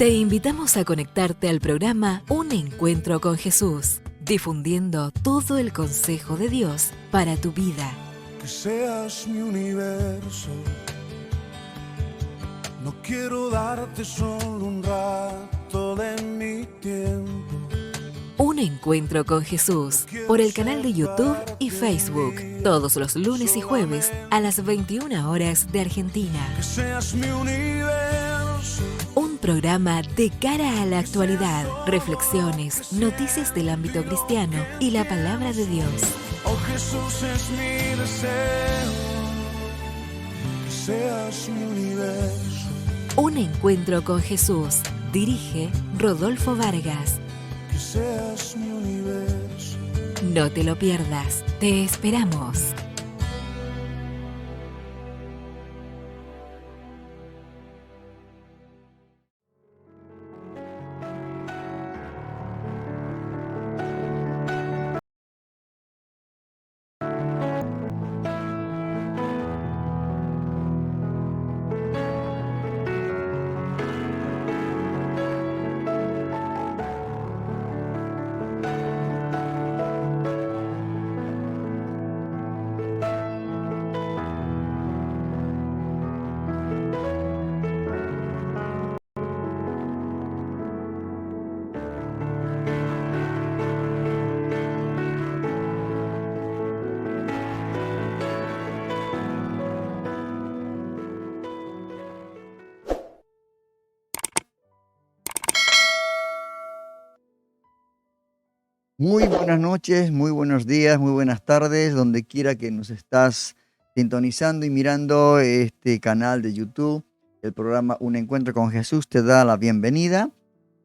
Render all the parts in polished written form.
Te invitamos a conectarte al programa Un Encuentro con Jesús, difundiendo todo el consejo de Dios para tu vida. Que seas mi universo, no quiero darte solo un rato de mi tiempo. Un Encuentro con Jesús, por el canal de YouTube y Facebook, todos los lunes y jueves a las 21 horas de Argentina. Que seas mi universo. Un programa de cara a la actualidad, reflexiones, noticias del ámbito cristiano y la palabra de Dios. Oh Jesús, es mi deseo, que seas mi universo. Un Encuentro con Jesús, dirige Rodolfo Vargas. Que seas mi universo. No te lo pierdas, te esperamos. Muy buenas noches, muy buenos días, muy buenas tardes, donde quiera que nos estás sintonizando y mirando este canal de YouTube. El programa Un Encuentro con Jesús te da la bienvenida.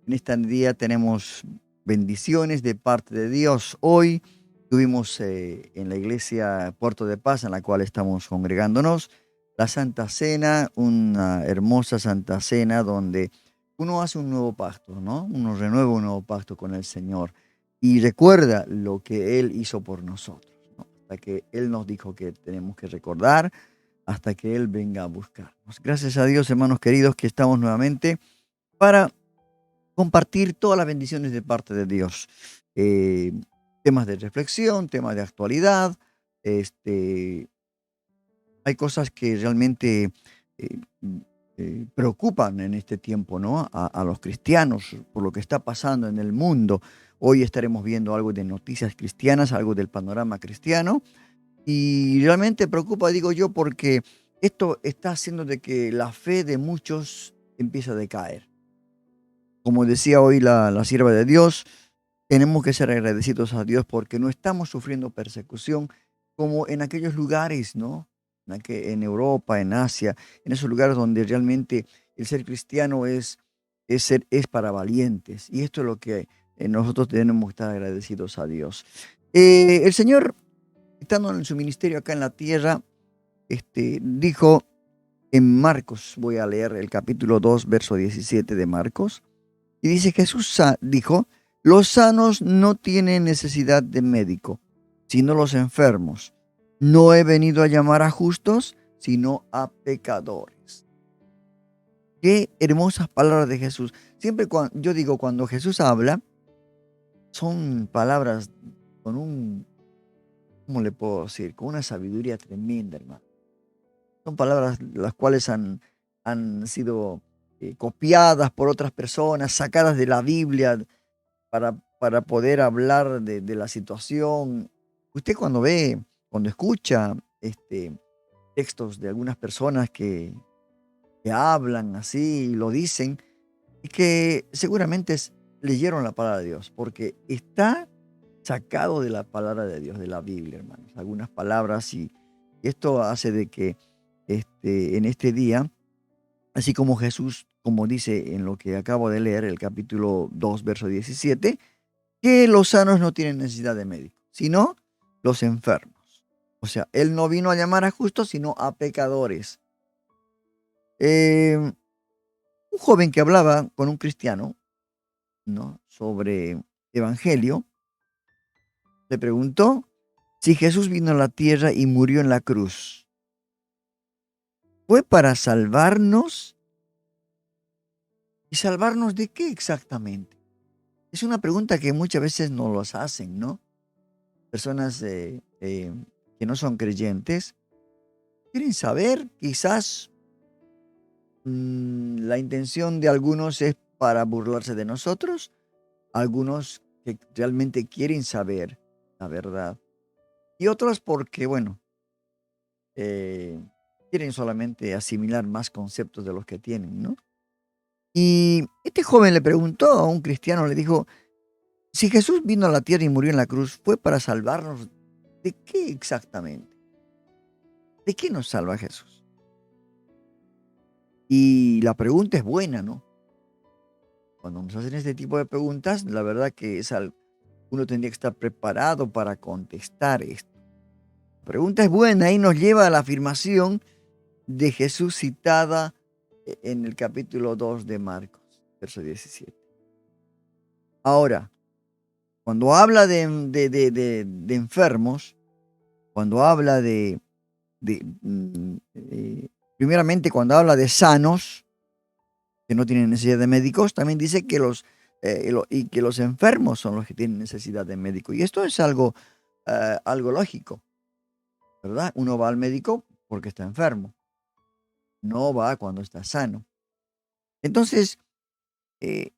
En este día tenemos bendiciones de parte de Dios. Hoy tuvimos en la iglesia Puerto de Paz, en la cual estamos congregándonos, la Santa Cena, una hermosa Santa Cena donde uno hace un nuevo pacto, ¿no? Uno renueva un nuevo pacto con el Señor. Y recuerda lo que Él hizo por nosotros, ¿no? Hasta que Él nos dijo que tenemos que recordar, hasta que Él venga a buscarnos. Gracias a Dios, hermanos queridos, que estamos nuevamente para compartir todas las bendiciones de parte de Dios. Temas de reflexión, temas de actualidad. Hay cosas que realmente eh, preocupan en este tiempo, ¿no? A los cristianos por lo que está pasando en el mundo. Hoy estaremos viendo algo de noticias cristianas, algo del panorama cristiano. Y realmente preocupa, digo yo, porque esto está haciendo de que la fe de muchos empiece a decaer. Como decía hoy la sierva de Dios, tenemos que ser agradecidos a Dios porque no estamos sufriendo persecución como en aquellos lugares, ¿no? En Europa, en Asia, en esos lugares donde realmente el ser cristiano es para valientes. Y esto es lo que nosotros tenemos que estar agradecidos a Dios. El Señor, estando en su ministerio acá en la tierra, dijo en Marcos, voy a leer el capítulo 2, verso 17 de Marcos, y dice: Jesús dijo, los sanos no tienen necesidad de médico, sino los enfermos. No he venido a llamar a justos, sino a pecadores. Qué hermosas palabras de Jesús. Siempre yo digo, cuando Jesús habla, son palabras con ¿cómo le puedo decir? Con una sabiduría tremenda, hermano. Son palabras las cuales han sido copiadas por otras personas, sacadas de la Biblia para poder hablar de la situación. Usted cuando escucha textos de algunas personas que hablan así y lo dicen, es que seguramente leyeron la palabra de Dios, porque está sacado de la palabra de Dios, de la Biblia, hermanos. Algunas palabras, y esto hace de que en este día, así como Jesús, como dice en lo que acabo de leer, el capítulo 2, verso 17, que los sanos no tienen necesidad de médico, sino los enfermos. O sea, Él no vino a llamar a justos, sino a pecadores. Un joven que hablaba con un cristiano, ¿no?, sobre evangelio, le preguntó si Jesús vino a la tierra y murió en la cruz, ¿fue para salvarnos ¿Y salvarnos de qué exactamente? Es una pregunta que muchas veces nos los hacen, ¿no? Personas que no son creyentes quieren saber, quizás la intención de algunos es para burlarse de nosotros, algunos que realmente quieren saber la verdad y otros porque, bueno, eh, quieren solamente asimilar más conceptos de los que tienen, ¿no? Y este joven le preguntó a un cristiano, le dijo, si Jesús vino a la tierra y murió en la cruz, ¿fue para salvarnos de qué exactamente? ¿De qué nos salva Jesús? Y la pregunta es buena, ¿no? Cuando nos hacen este tipo de preguntas, la verdad que uno tendría que estar preparado para contestar esto. La pregunta es buena y nos lleva a la afirmación de Jesús citada en el capítulo 2 de Marcos, verso 17. Ahora, cuando habla de enfermos, cuando habla primeramente cuando habla de sanos, que no tienen necesidad de médicos, también dice que que los enfermos son los que tienen necesidad de médico. Y esto es algo lógico, ¿verdad? Uno va al médico porque está enfermo, no va cuando está sano. Entonces, eh,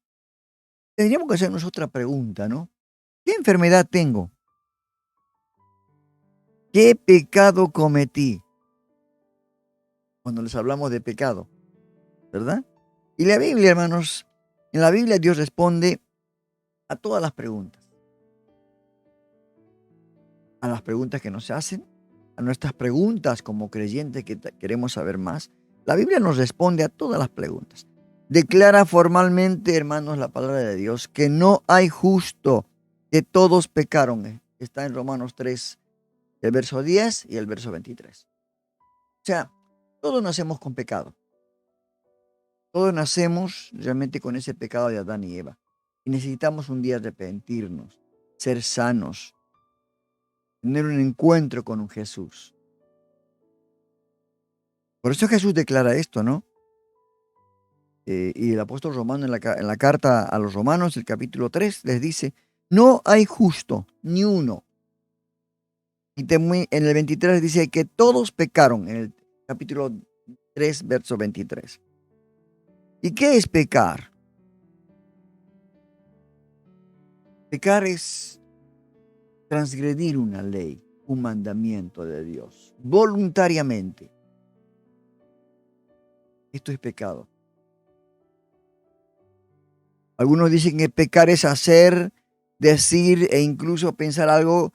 tendríamos que hacernos otra pregunta, ¿no? ¿Qué enfermedad tengo? ¿Qué pecado cometí? Cuando les hablamos de pecado, ¿verdad? Y la Biblia, hermanos, en la Biblia Dios responde a todas las preguntas. A las preguntas que nos hacen, a nuestras preguntas como creyentes que queremos saber más. La Biblia nos responde a todas las preguntas. Declara formalmente, hermanos, la palabra de Dios, que no hay justo, que todos pecaron. Está en Romanos 3, el verso 10 y el verso 23. O sea, todos nacemos con pecado. Todos nacemos realmente con ese pecado de Adán y Eva. Y necesitamos un día arrepentirnos, ser sanos, tener un encuentro con un Jesús. Por eso Jesús declara esto, ¿no? Y el apóstol romano en la carta a los romanos, el capítulo 3, les dice, no hay justo, ni uno. Y en el 23 dice que todos pecaron, en el capítulo 3, verso 23. ¿Y qué es pecar? Pecar es transgredir una ley, un mandamiento de Dios, voluntariamente. Esto es pecado. Algunos dicen que pecar es hacer, decir e incluso pensar algo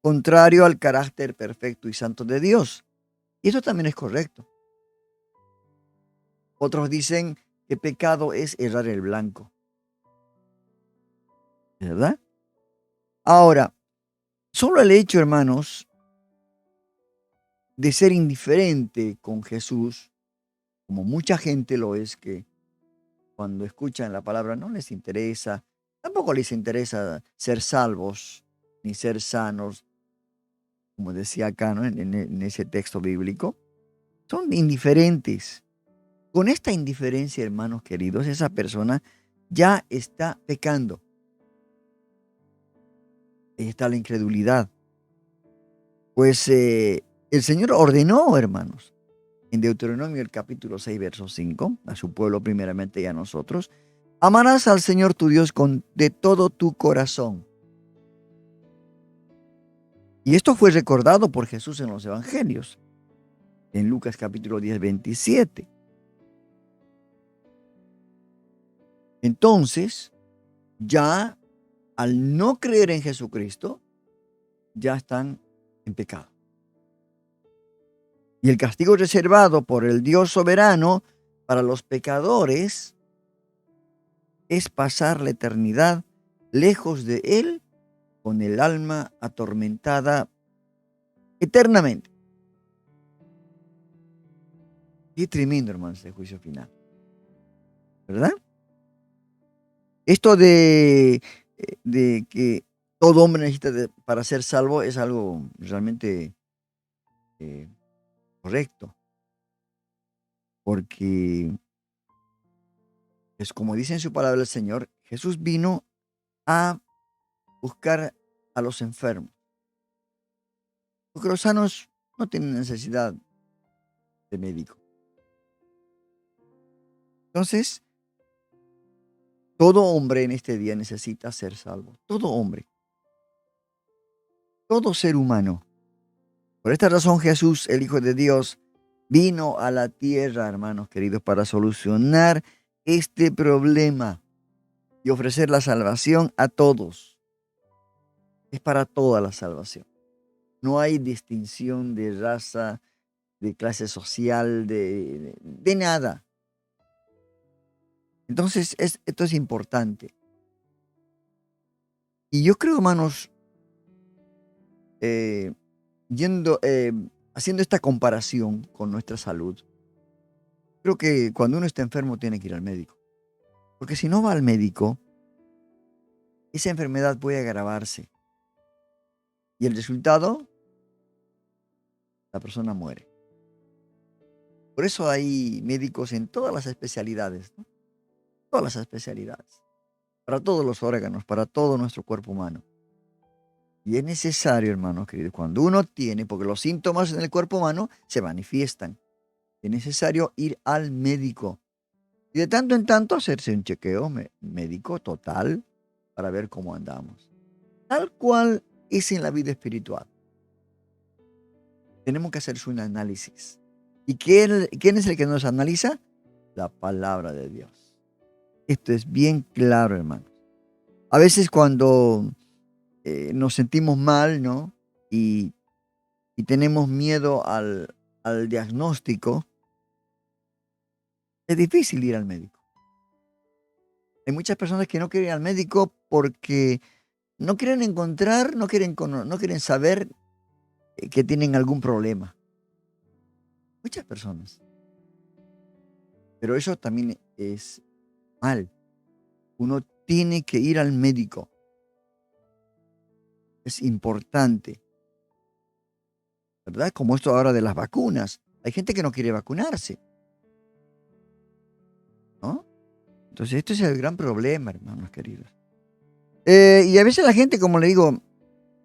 contrario al carácter perfecto y santo de Dios. Y eso también es correcto. Otros dicen que pecado es errar el blanco. ¿Verdad? Ahora, solo el hecho, hermanos, de ser indiferente con Jesús, como mucha gente lo es, que cuando escuchan la palabra no les interesa, tampoco les interesa ser salvos ni ser sanos, como decía acá, ¿no? En ese texto bíblico, son indiferentes. Con esta indiferencia, hermanos queridos, esa persona ya está pecando. Ahí está la incredulidad. Pues el Señor ordenó, hermanos, en Deuteronomio el capítulo 6, verso 5, a su pueblo primeramente y a nosotros, amarás al Señor tu Dios de todo tu corazón. Y esto fue recordado por Jesús en los evangelios, en Lucas capítulo 10, 27. Entonces, ya al no creer en Jesucristo, ya están en pecado. Y el castigo reservado por el Dios soberano para los pecadores es pasar la eternidad lejos de Él con el alma atormentada eternamente. Qué tremendo, hermanos, el juicio final. ¿Verdad? Esto de que todo hombre necesita para ser salvo es algo realmente correcto. Porque Es como dice en su palabra el Señor, Jesús vino a buscar a los enfermos. Porque los sanos no tienen necesidad de médico. Entonces, todo hombre en este día necesita ser salvo. Todo hombre. Todo ser humano. Por esta razón Jesús, el Hijo de Dios, vino a la tierra, hermanos queridos, para solucionar este problema y ofrecer la salvación a todos. Es para toda la salvación. No hay distinción de raza, de clase social, de nada. Entonces, esto es importante. Y yo creo, hermanos, haciendo esta comparación con nuestra salud, creo que cuando uno está enfermo tiene que ir al médico. Porque si no va al médico, esa enfermedad puede agravarse. Y el resultado, la persona muere. Por eso hay médicos en todas las especialidades, ¿no? Todas las especialidades. Para todos los órganos, para todo nuestro cuerpo humano. Y es necesario, hermanos queridos, cuando uno tiene, porque los síntomas en el cuerpo humano se manifiestan, es necesario ir al médico. Y de tanto en tanto hacerse un chequeo médico total para ver cómo andamos. Tal cual es en la vida espiritual. Tenemos que hacerse un análisis. ¿Y quién es el que nos analiza? La palabra de Dios. Esto es bien claro, hermanos. A veces cuando nos sentimos mal, ¿no? Y tenemos miedo al diagnóstico, es difícil ir al médico. Hay muchas personas que no quieren ir al médico porque no quieren encontrar, no quieren saber que tienen algún problema. Muchas personas. Pero eso también es mal. Uno tiene que ir al médico. Es importante. ¿Verdad? Como esto ahora de las vacunas. Hay gente que no quiere vacunarse. ¿No? Entonces, esto es el gran problema, hermanos queridos. Y a veces la gente, como le digo,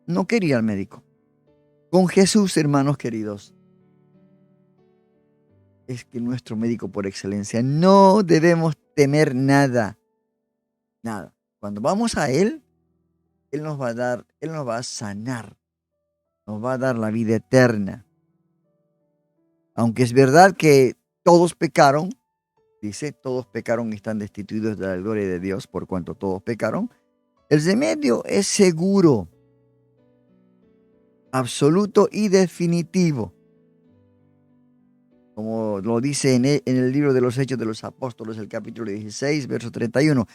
no quiere ir al médico. Con Jesús, hermanos queridos, es que nuestro médico por excelencia, no debemos temer nada. Nada. Cuando vamos a Él, Él nos va a sanar. Nos va a dar la vida eterna. Aunque es verdad que todos pecaron, dice, todos pecaron y están destituidos de la gloria de Dios, por cuanto todos pecaron, el remedio es seguro, absoluto y definitivo. Como lo dice en el libro de los Hechos de los Apóstoles, el capítulo 16, verso 31.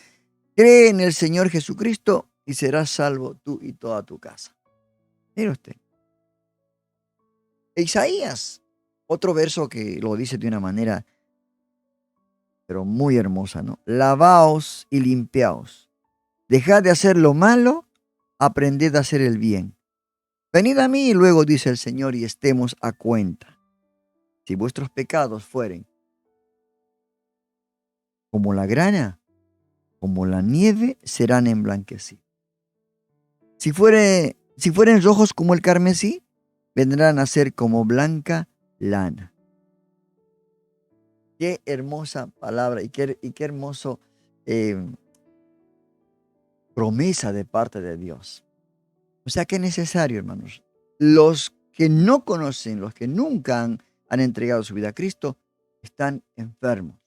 Cree en el Señor Jesucristo y serás salvo tú y toda tu casa. Mire usted. Isaías, otro verso que lo dice de una manera, pero muy hermosa, ¿no? Lavaos y limpiaos. Dejad de hacer lo malo, aprended a hacer el bien. Venid a mí, luego dice el Señor, y estemos a cuenta. Si vuestros pecados fueren como la grana, como la nieve, serán emblanquecidos. Si fueren rojos como el carmesí, vendrán a ser como blanca lana. Qué hermosa palabra y qué hermoso promesa de parte de Dios. O sea que es necesario, hermanos. Los que no conocen, los que nunca han entregado su vida a Cristo, están enfermos.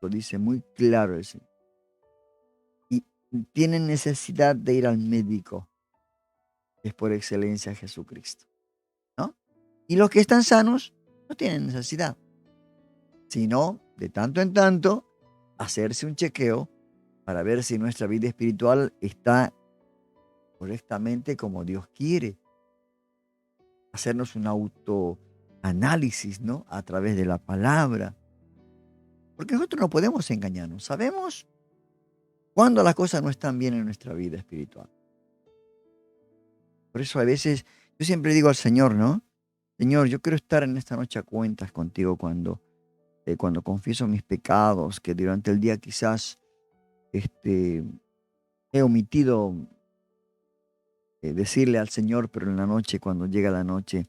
Lo dice muy claro el Señor. Y tienen necesidad de ir al médico. Es por excelencia Jesucristo, ¿no? Y los que están sanos no tienen necesidad, sino de tanto en tanto hacerse un chequeo para ver si nuestra vida espiritual está correctamente como Dios quiere. Hacernos un autoanálisis, ¿no? A través de la palabra. Porque nosotros no podemos engañarnos. Sabemos cuando las cosas no están bien en nuestra vida espiritual. Por eso a veces yo siempre digo al Señor, ¿no? Señor, yo quiero estar en esta noche a cuentas contigo cuando cuando confieso mis pecados, que durante el día quizás he omitido decirle al Señor, pero en la noche, cuando llega la noche,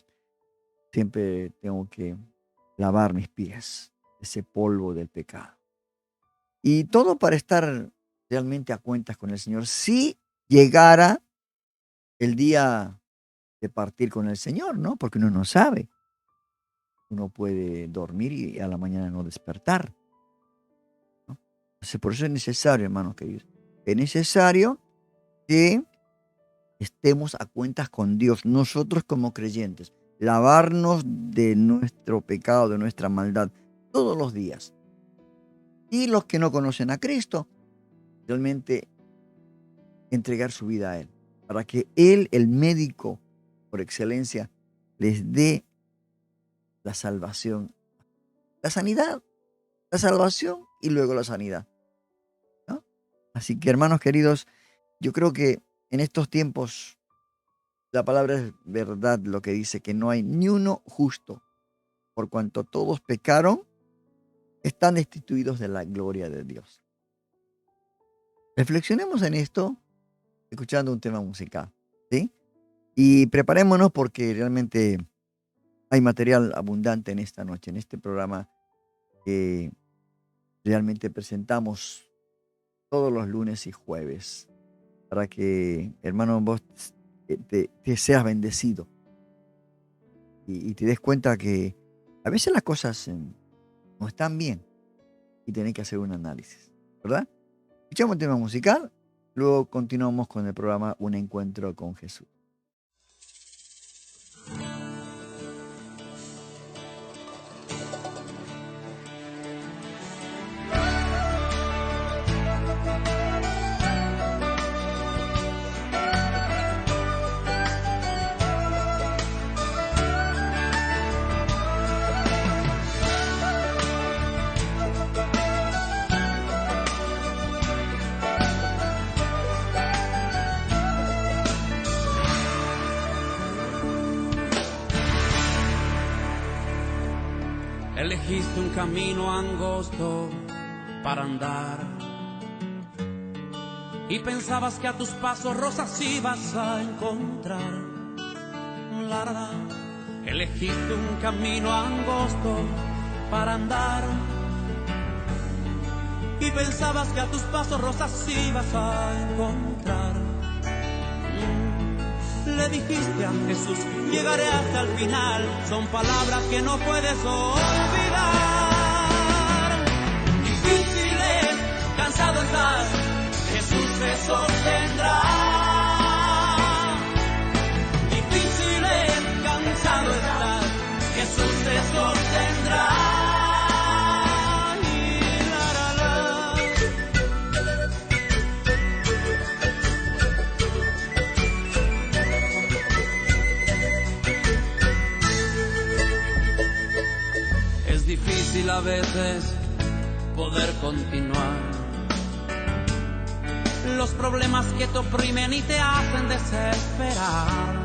siempre tengo que lavar mis pies, ese polvo del pecado. Y todo para estar realmente a cuentas con el Señor. Si llegara el día de partir con el Señor, ¿no? Porque uno no sabe. Uno puede dormir y a la mañana no despertar, ¿no? Entonces, por eso es necesario, hermanos queridos, es necesario que estemos a cuentas con Dios, nosotros como creyentes, lavarnos de nuestro pecado, de nuestra maldad, todos los días. Y los que no conocen a Cristo, realmente entregar su vida a Él, para que Él, el médico por excelencia, les dé la salvación, la sanidad, la salvación y luego la sanidad, ¿no? Así que, hermanos queridos, yo creo que en estos tiempos la palabra es verdad, lo que dice que no hay ni uno justo, por cuanto todos pecaron, están destituidos de la gloria de Dios. Reflexionemos en esto escuchando un tema musical, ¿sí? Y preparémonos porque realmente hay material abundante en esta noche, en este programa que realmente presentamos todos los lunes y jueves, para que, hermano, vos te seas bendecido y te des cuenta que a veces las cosas no están bien y tenés que hacer un análisis, ¿verdad? Escuchamos un tema musical, luego continuamos con el programa Un Encuentro con Jesús. Elegiste un camino angosto para andar y pensabas que a tus pasos rosas ibas a encontrar. Elegiste un camino angosto para andar y pensabas que a tus pasos rosas ibas a encontrar. Le dijiste a Jesús, llegaré hasta el final. Son palabras que no puedes olvidar. Difíciles, cansado estás, Jesús te sostendrá. Difíciles, cansado estás, Jesús te sostendrá. Difícil a veces poder continuar. Los problemas que te oprimen y te hacen desesperar.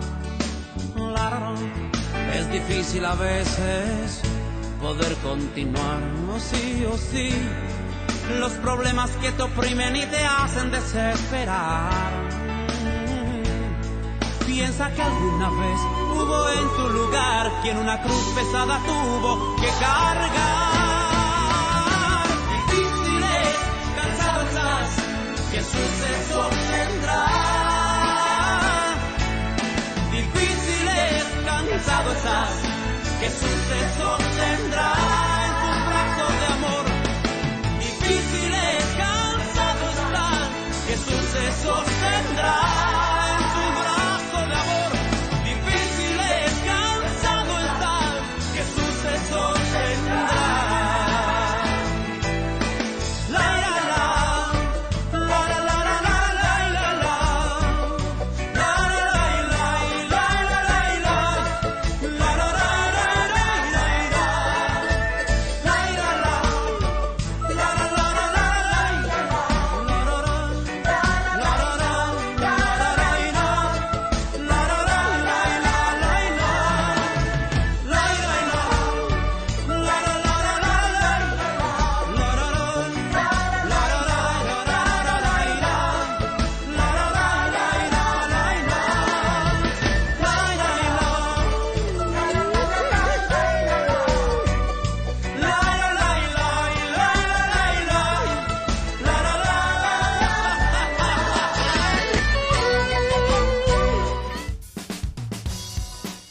Claro, es difícil a veces poder continuar. Oh sí, oh sí. Los problemas que te oprimen y te hacen desesperar. Piensa que alguna vez hubo en tu lugar quien una cruz pesada tuvo que cargar. Difíciles, cansado estás, Jesús te sostendrá. Difíciles, cansado estás, Jesús te sostendrá en tus brazos de amor. Difíciles, cansado estás, Jesús te sostendrá. Sostendrá.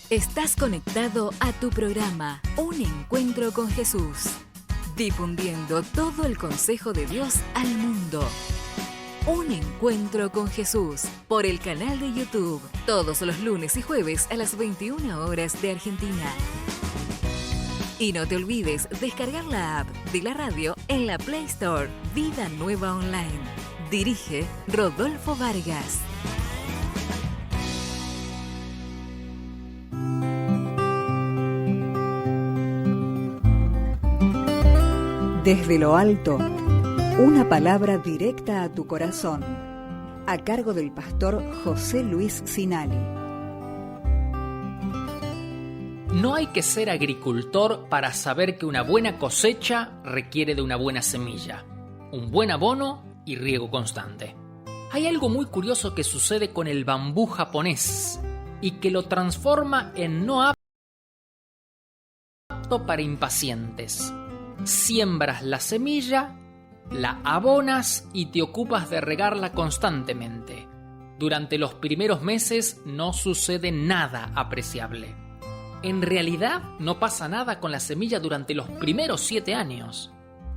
Estás conectado a tu programa Un Encuentro con Jesús, difundiendo todo el consejo de Dios al mundo. Un Encuentro con Jesús por el canal de YouTube, todos los lunes y jueves a las 21 horas de Argentina. Y no te olvides descargar la app de la radio en la Play Store. Vida Nueva Online. Dirige Rodolfo Vargas. Desde lo alto, una palabra directa a tu corazón, a cargo del pastor José Luis Sinali. No hay que ser agricultor para saber que una buena cosecha requiere de una buena semilla, un buen abono y riego constante. Hay algo muy curioso que sucede con el bambú japonés y que lo transforma en no apto para impacientes. Siembras la semilla, la abonas y te ocupas de regarla constantemente. Durante los primeros meses no sucede nada apreciable. En realidad no pasa nada con la semilla durante los primeros 7 años,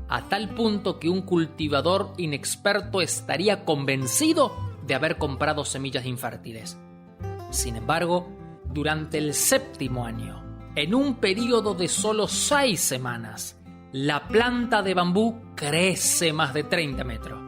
a tal punto que un cultivador inexperto estaría convencido de haber comprado semillas infértiles. Sin embargo, durante el 7º año, en un periodo de solo 6 semanas, la planta de bambú crece más de 30 metros.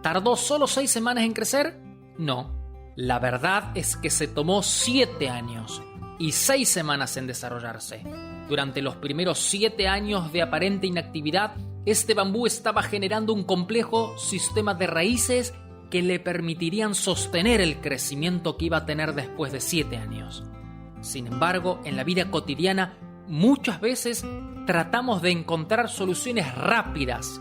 ¿Tardó solo 6 semanas en crecer? No. La verdad es que se tomó 7 años y 6 semanas en desarrollarse. Durante los primeros 7 años de aparente inactividad, este bambú estaba generando un complejo sistema de raíces que le permitirían sostener el crecimiento que iba a tener después de 7 años. Sin embargo, en la vida cotidiana, muchas veces tratamos de encontrar soluciones rápidas,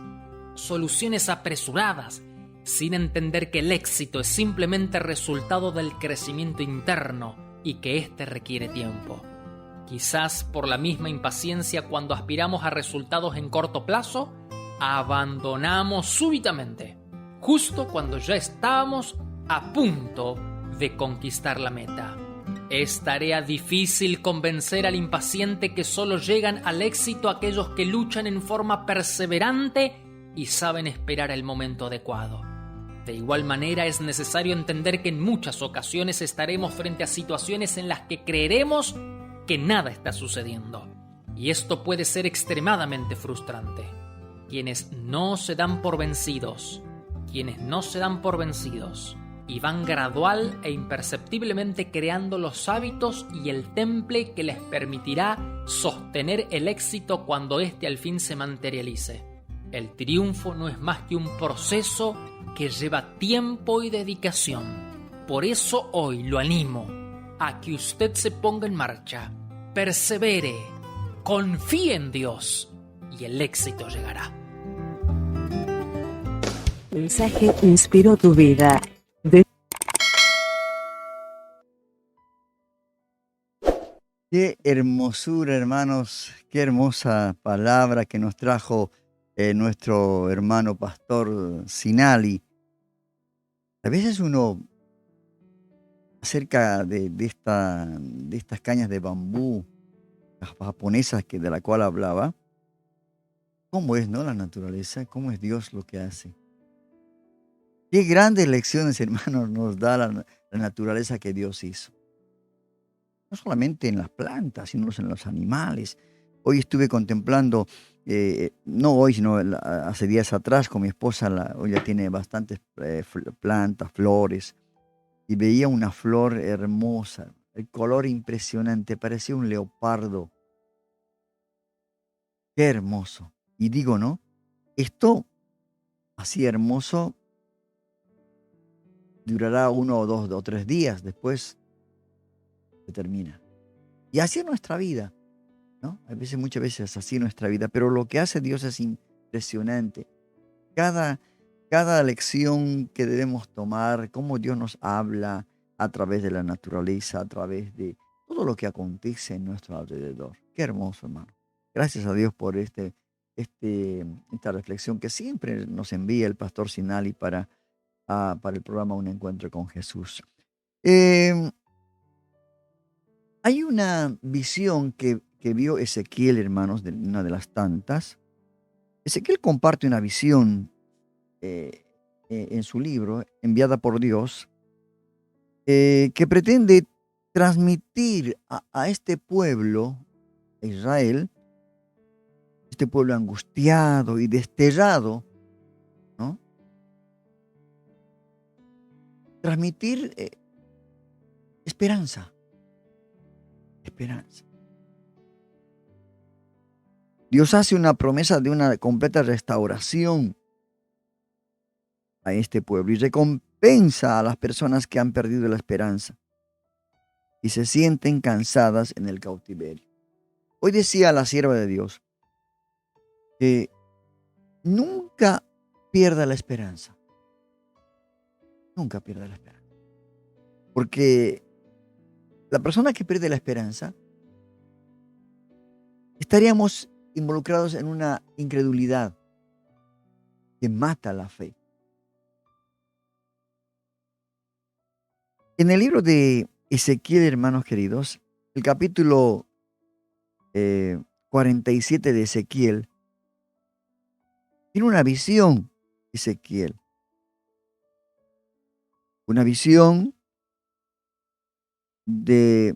soluciones apresuradas, sin entender que el éxito es simplemente resultado del crecimiento interno y que éste requiere tiempo. Quizás por la misma impaciencia cuando aspiramos a resultados en corto plazo, abandonamos súbitamente, justo cuando ya estábamos a punto de conquistar la meta. Es tarea difícil convencer al impaciente que solo llegan al éxito aquellos que luchan en forma perseverante y saben esperar el momento adecuado. De igual manera, es necesario entender que en muchas ocasiones estaremos frente a situaciones en las que creeremos que nada está sucediendo. Y esto puede ser extremadamente frustrante. Quienes no se dan por vencidos y van gradual e imperceptiblemente creando los hábitos y el temple que les permitirá sostener el éxito cuando éste al fin se materialice. El triunfo no es más que un proceso que lleva tiempo y dedicación. Por eso hoy lo animo a que usted se ponga en marcha, persevere, confíe en Dios y el éxito llegará. El mensaje inspiró tu vida. Qué hermosura, hermanos, qué hermosa palabra que nos trajo nuestro hermano pastor Sinali. A veces uno, acerca de estas cañas de bambú, las japonesas de la cual hablaba, cómo es, ¿no?, la naturaleza, cómo es Dios lo que hace. Qué grandes lecciones, hermanos, nos da la naturaleza que Dios hizo. No solamente en las plantas, sino en los animales. Hoy estuve contemplando, no hoy, sino hace días atrás con mi esposa, hoy ya tiene bastantes plantas, flores, y veía una flor hermosa, el color impresionante, parecía un leopardo. Qué hermoso. Y digo, ¿no? Esto, así hermoso, durará 1 o 2 o 3 días, después se termina. Y así es nuestra vida, ¿no? Muchas veces así es nuestra vida, pero lo que hace Dios es impresionante. Cada lección que debemos tomar, cómo Dios nos habla a través de la naturaleza, a través de todo lo que acontece en nuestro alrededor. Qué hermoso, hermano. Gracias a Dios por esta reflexión que siempre nos envía el pastor Sinali para el programa Un Encuentro con Jesús. Hay una visión que vio Ezequiel, hermanos, de una de las tantas. Ezequiel comparte una visión en su libro, enviada por Dios, que pretende transmitir a este pueblo, Israel, este pueblo angustiado y desterrado, ¿no? Transmitir esperanza, esperanza. Dios hace una promesa de una completa restauración a este pueblo y recompensa a las personas que han perdido la esperanza y se sienten cansadas en el cautiverio. Hoy decía la sierva de Dios que nunca pierda la esperanza. Nunca pierda la esperanza. Porque la persona que pierde la esperanza, estaríamos involucrados en una incredulidad que mata la fe. En el libro de Ezequiel, hermanos queridos, el capítulo 47 de Ezequiel, tiene una visión, Ezequiel. Una visión del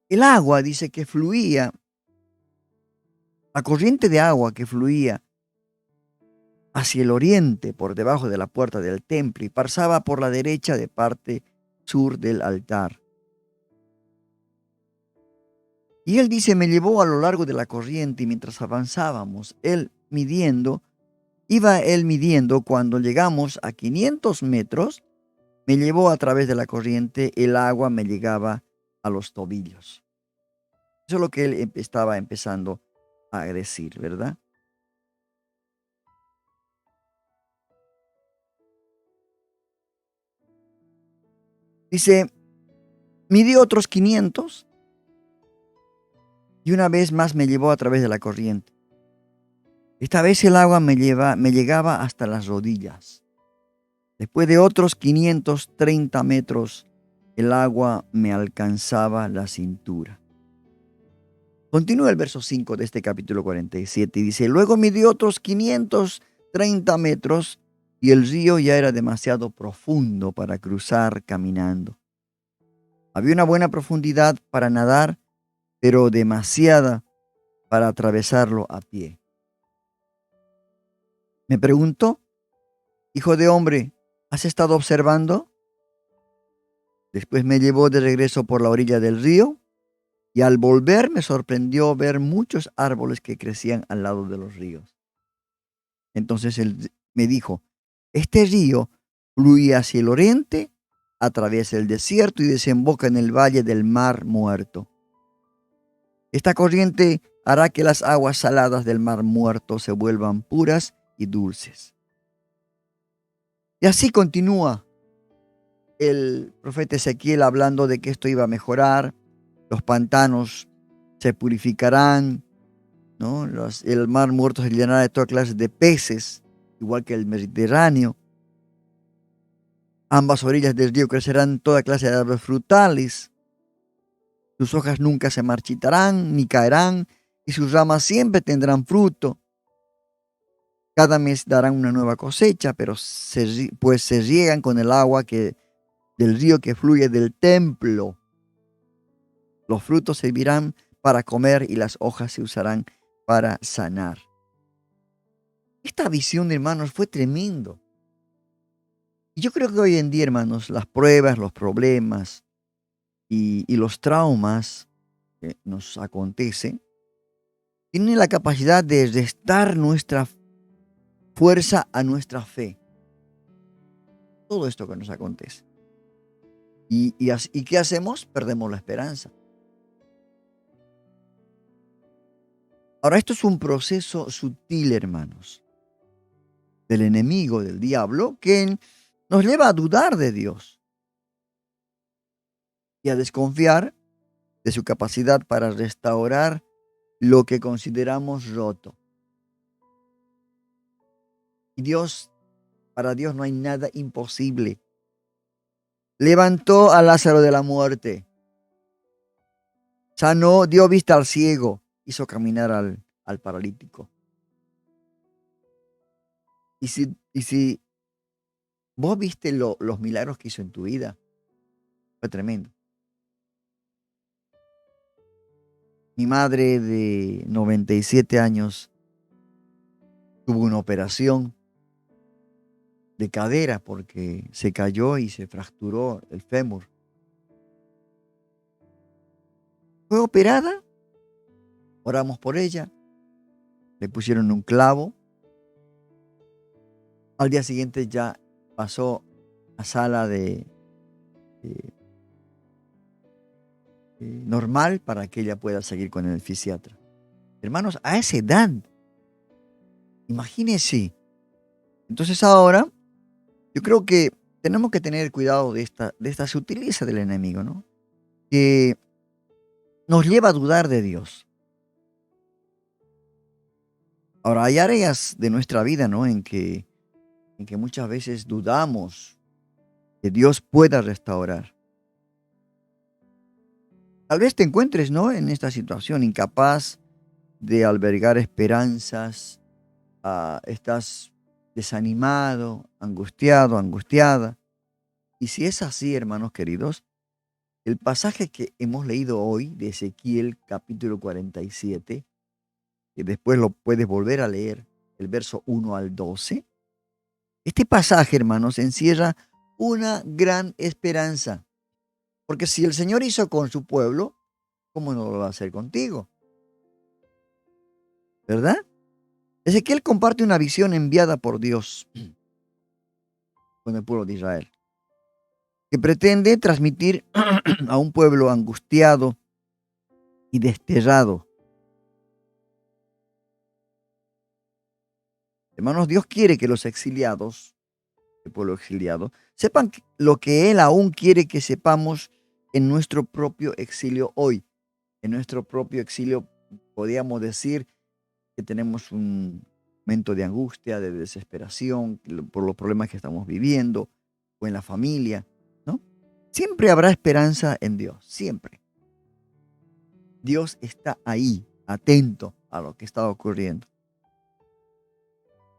el agua, dice que fluía, la corriente de agua que fluía hacia el oriente por debajo de la puerta del templo y pasaba por la derecha de parte sur del altar. Y él dice, me llevó a lo largo de la corriente y mientras avanzábamos, iba él midiendo cuando llegamos a 500 metros, me llevó a través de la corriente, el agua me llegaba a los tobillos. Eso es lo que él estaba empezando a decir, ¿verdad? Dice, midió otros 500 y una vez más me llevó a través de la corriente. Esta vez el agua me llegaba hasta las rodillas. Después de otros 530 metros, el agua me alcanzaba la cintura. Continúa el verso 5 de este capítulo 47 y dice, luego midió otros 530 metros y el río ya era demasiado profundo para cruzar caminando. Había una buena profundidad para nadar, pero demasiada para atravesarlo a pie. Me preguntó, hijo de hombre, ¿has estado observando? Después me llevó de regreso por la orilla del río y al volver me sorprendió ver muchos árboles que crecían al lado de los ríos. Entonces él me dijo, este río fluye hacia el oriente, atraviesa el desierto y desemboca en el valle del Mar Muerto. Esta corriente hará que las aguas saladas del Mar Muerto se vuelvan puras y dulces. Y así continúa el profeta Ezequiel hablando de que esto iba a mejorar, los pantanos se purificarán, ¿no? El Mar Muerto se llenará de toda clase de peces, igual que el Mediterráneo. Ambas orillas del río crecerán toda clase de árboles frutales. Sus hojas nunca se marchitarán ni caerán, y sus ramas siempre tendrán fruto. Cada mes darán una nueva cosecha, pues se riegan con el agua del río que fluye del templo. Los frutos servirán para comer y las hojas se usarán para sanar. Esta visión, hermanos, fue tremendo. Y yo creo que hoy en día, hermanos, las pruebas, los problemas y los traumas que nos acontecen tienen la capacidad de restar nuestra fuerza a nuestra fe. Todo esto que nos acontece. ¿Y qué hacemos? Perdemos la esperanza. Ahora, esto es un proceso sutil, hermanos, del enemigo, del diablo, que nos lleva a dudar de Dios y a desconfiar de su capacidad para restaurar lo que consideramos roto. Y para Dios no hay nada imposible. levantó a Lázaro de la muerte, sanó, dio vista al ciego, hizo caminar al paralítico. Y si vos viste los milagros que hizo en tu vida, fue tremendo. Mi madre de 97 años tuvo una operación de cadera porque se cayó y se fracturó el fémur. Fue operada, oramos por ella, le pusieron un clavo. Al día siguiente ya pasó a sala de normal para que ella pueda seguir con el fisiatra. Hermanos, a esa edad, imagínense. Entonces ahora, yo creo que tenemos que tener cuidado de esta sutileza del enemigo, ¿no? Que nos lleva a dudar de Dios. Ahora, hay áreas de nuestra vida, ¿no? En que muchas veces dudamos que Dios pueda restaurar. Tal vez te encuentres, ¿no?, en esta situación, incapaz de albergar esperanzas, estás desanimado, angustiado, angustiada. Y si es así, hermanos queridos, el pasaje que hemos leído hoy de Ezequiel capítulo 47, que después lo puedes volver a leer, el verso 1 al 12, este pasaje, hermanos, encierra una gran esperanza. Porque si el Señor hizo con su pueblo, ¿cómo no lo va a hacer contigo? ¿Verdad? Ezequiel comparte una visión enviada por Dios con el pueblo de Israel, que pretende transmitir a un pueblo angustiado y desterrado. Hermanos, Dios quiere que los exiliados, el pueblo exiliado, sepan lo que Él aún quiere que sepamos en nuestro propio exilio hoy. En nuestro propio exilio podríamos decir que tenemos un momento de angustia, de desesperación por los problemas que estamos viviendo o en la familia, ¿no? Siempre habrá esperanza en Dios, siempre. Dios está ahí, atento a lo que está ocurriendo.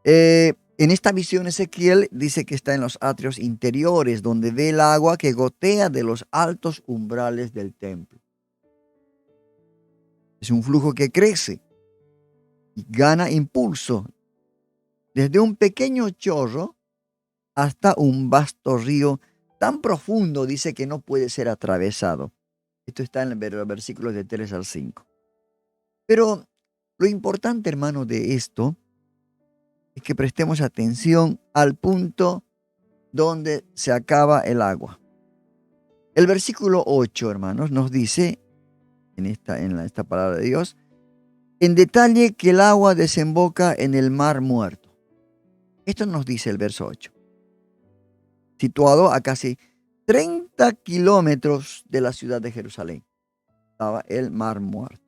En esta visión Ezequiel dice que está en los atrios interiores, donde ve el agua que gotea de los altos umbrales del templo. Es un flujo que crece y gana impulso desde un pequeño chorro hasta un vasto río tan profundo, dice, que no puede ser atravesado. Esto está en los versículos de 3 al 5. Pero lo importante, hermano, de esto es que prestemos atención al punto donde se acaba el agua. El versículo 8, hermanos, nos dice en esta palabra de Dios, en detalle que el agua desemboca en el mar muerto. Esto nos dice el verso 8. Situado a casi 30 kilómetros de la ciudad de Jerusalén, estaba el mar muerto.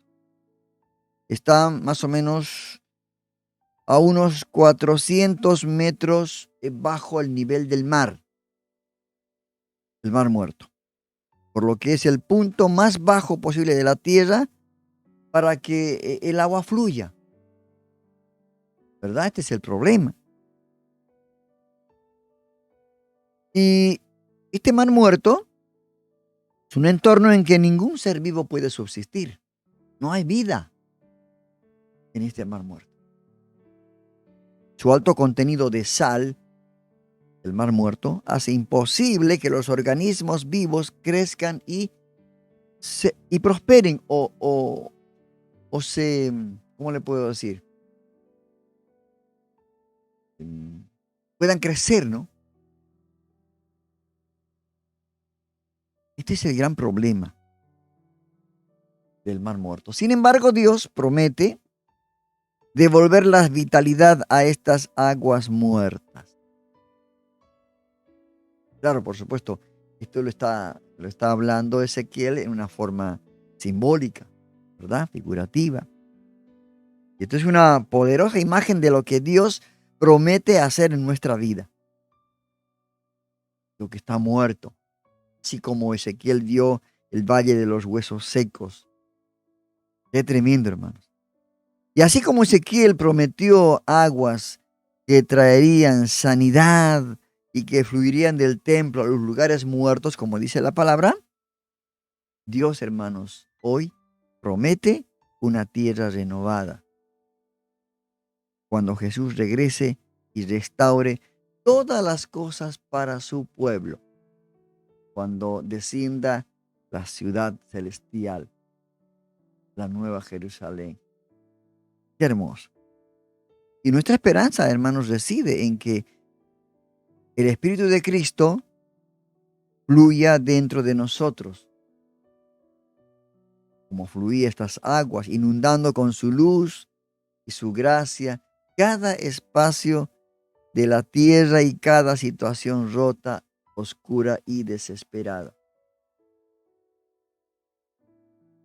Está más o menos a unos 400 metros bajo el nivel del mar, el mar muerto, por lo que es el punto más bajo posible de la tierra para que el agua fluya. ¿Verdad? Este es el problema. Y este mar muerto es un entorno en que ningún ser vivo puede subsistir. No hay vida en este mar muerto. Su alto contenido de sal, el mar muerto, hace imposible que los organismos vivos crezcan y prosperen o se, ¿cómo le puedo decir? Puedan crecer, ¿no? Este es el gran problema del mar muerto. Sin embargo, Dios promete devolver la vitalidad a estas aguas muertas. Claro, por supuesto, esto lo está hablando Ezequiel en una forma simbólica, ¿verdad? Figurativa. Y esto es una poderosa imagen de lo que Dios promete hacer en nuestra vida. Lo que está muerto. así como Ezequiel vio el valle de los huesos secos. Qué tremendo, hermanos. Y así como Ezequiel prometió aguas que traerían sanidad y que fluirían del templo a los lugares muertos, como dice la palabra, Dios, hermanos, hoy promete una tierra renovada. Cuando Jesús regrese y restaure todas las cosas para su pueblo. Cuando descienda la ciudad celestial, la nueva Jerusalén. Qué hermoso. Y nuestra esperanza, hermanos, reside en que el Espíritu de Cristo fluya dentro de nosotros, como fluía estas aguas, inundando con su luz y su gracia cada espacio de la tierra y cada situación rota, oscura y desesperada.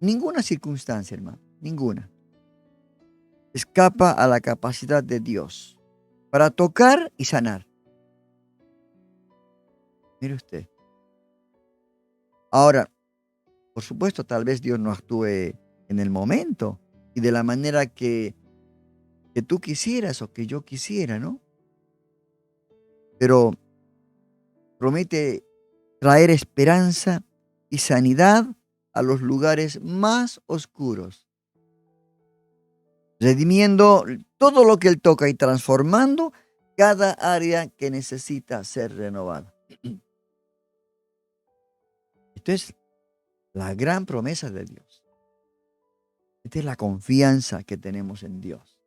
Ninguna circunstancia, hermano, ninguna, escapa a la capacidad de Dios para tocar y sanar. Mire usted. Ahora, por supuesto, tal vez Dios no actúe en el momento y de la manera que tú quisieras o que yo quisiera, ¿no? Pero promete traer esperanza y sanidad a los lugares más oscuros, redimiendo todo lo que Él toca y transformando cada área que necesita ser renovada. Esto es la gran promesa de Dios. Esta es la confianza que tenemos en Dios.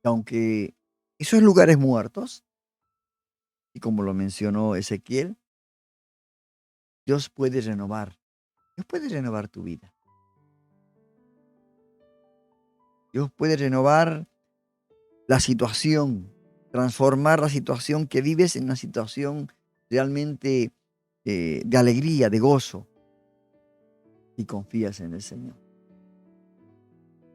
Y aunque esos lugares muertos, y como lo mencionó Ezequiel, Dios puede renovar tu vida. Dios puede renovar la situación, transformar la situación que vives en una situación realmente de alegría, de gozo, y confías en el Señor.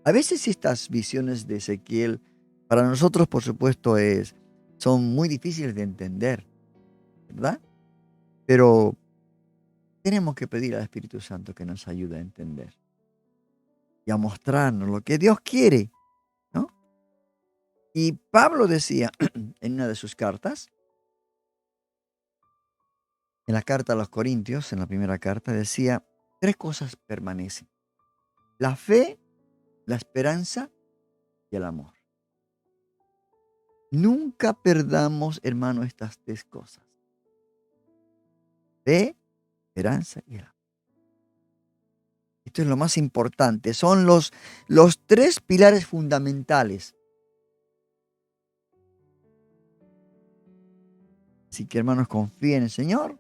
A veces estas visiones de Ezequiel, para nosotros, por supuesto, son muy difíciles de entender, ¿verdad? Pero tenemos que pedir al Espíritu Santo que nos ayude a entender y a mostrarnos lo que Dios quiere, ¿no? Y Pablo decía en una de sus cartas, en la carta a los Corintios, en la primera carta, decía, 3 cosas permanecen: la fe, la esperanza y el amor. Nunca perdamos, hermano, estas 3 cosas. Fe, esperanza y el amor. Esto es lo más importante. Son los 3 pilares fundamentales. Así que, hermanos, confía en el Señor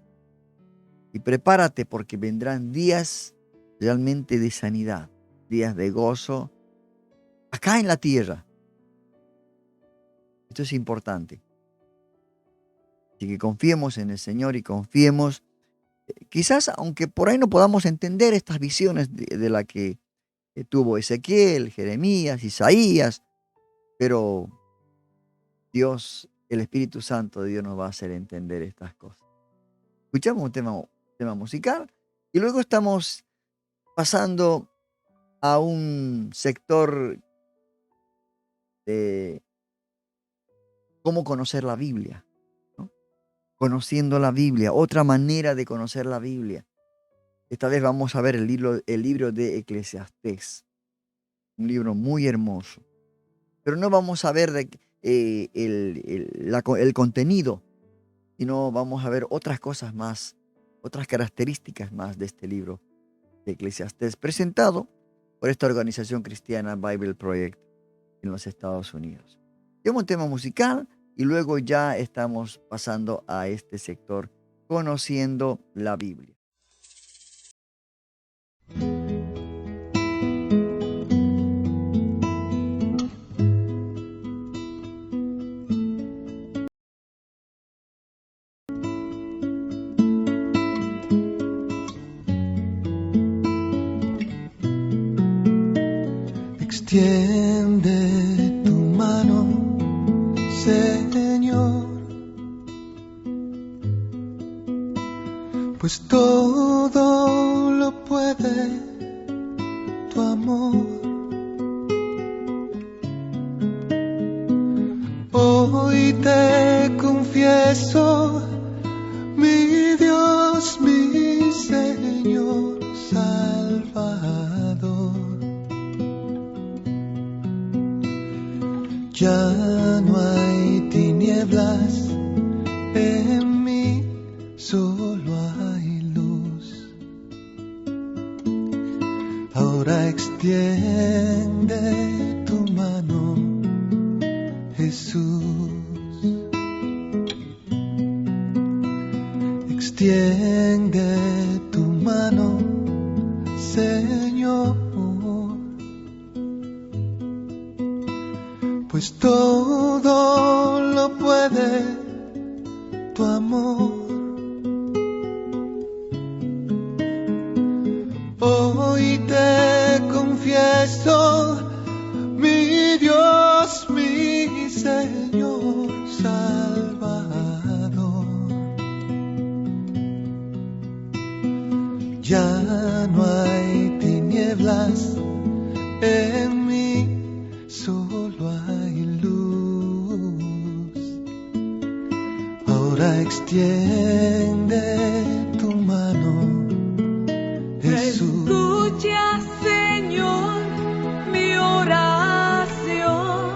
y prepárate, porque vendrán días realmente de sanidad, días de gozo acá en la tierra. Esto es importante. Así que confiemos en el Señor y confiemos, quizás aunque por ahí no podamos entender estas visiones de la que tuvo Ezequiel, Jeremías, Isaías, pero Dios, el Espíritu Santo de Dios, nos va a hacer entender estas cosas. Escuchamos un tema musical y luego estamos pasando a un sector de cómo conocer la Biblia, ¿no? Conociendo la Biblia, otra manera de conocer la Biblia. Esta vez vamos a ver el libro de Eclesiastés, un libro muy hermoso. Pero no vamos a ver el contenido, sino vamos a ver otras cosas más, otras características más de este libro de Eclesiastés, presentado por esta organización cristiana Bible Project en los Estados Unidos. Tenemos un tema musical y luego ya estamos pasando a este sector, conociendo la Biblia. Extiende tu mano, Señor, pues todo lo puede tu amor. Hoy te confieso, mi Dios, mi Señor Salvador, ya no hay tinieblas en mí, solo hay luz. Ahora extiende tu mano, Jesús. Extiende tu mano, Señor, pues todo lo puede tu amor. Hoy te confieso, mi Dios, mi Señor Salvador, ya no hay tinieblas en mí, solo hay luz. Ahora extiende tu mano, Jesús. Escucha, Señor, mi oración.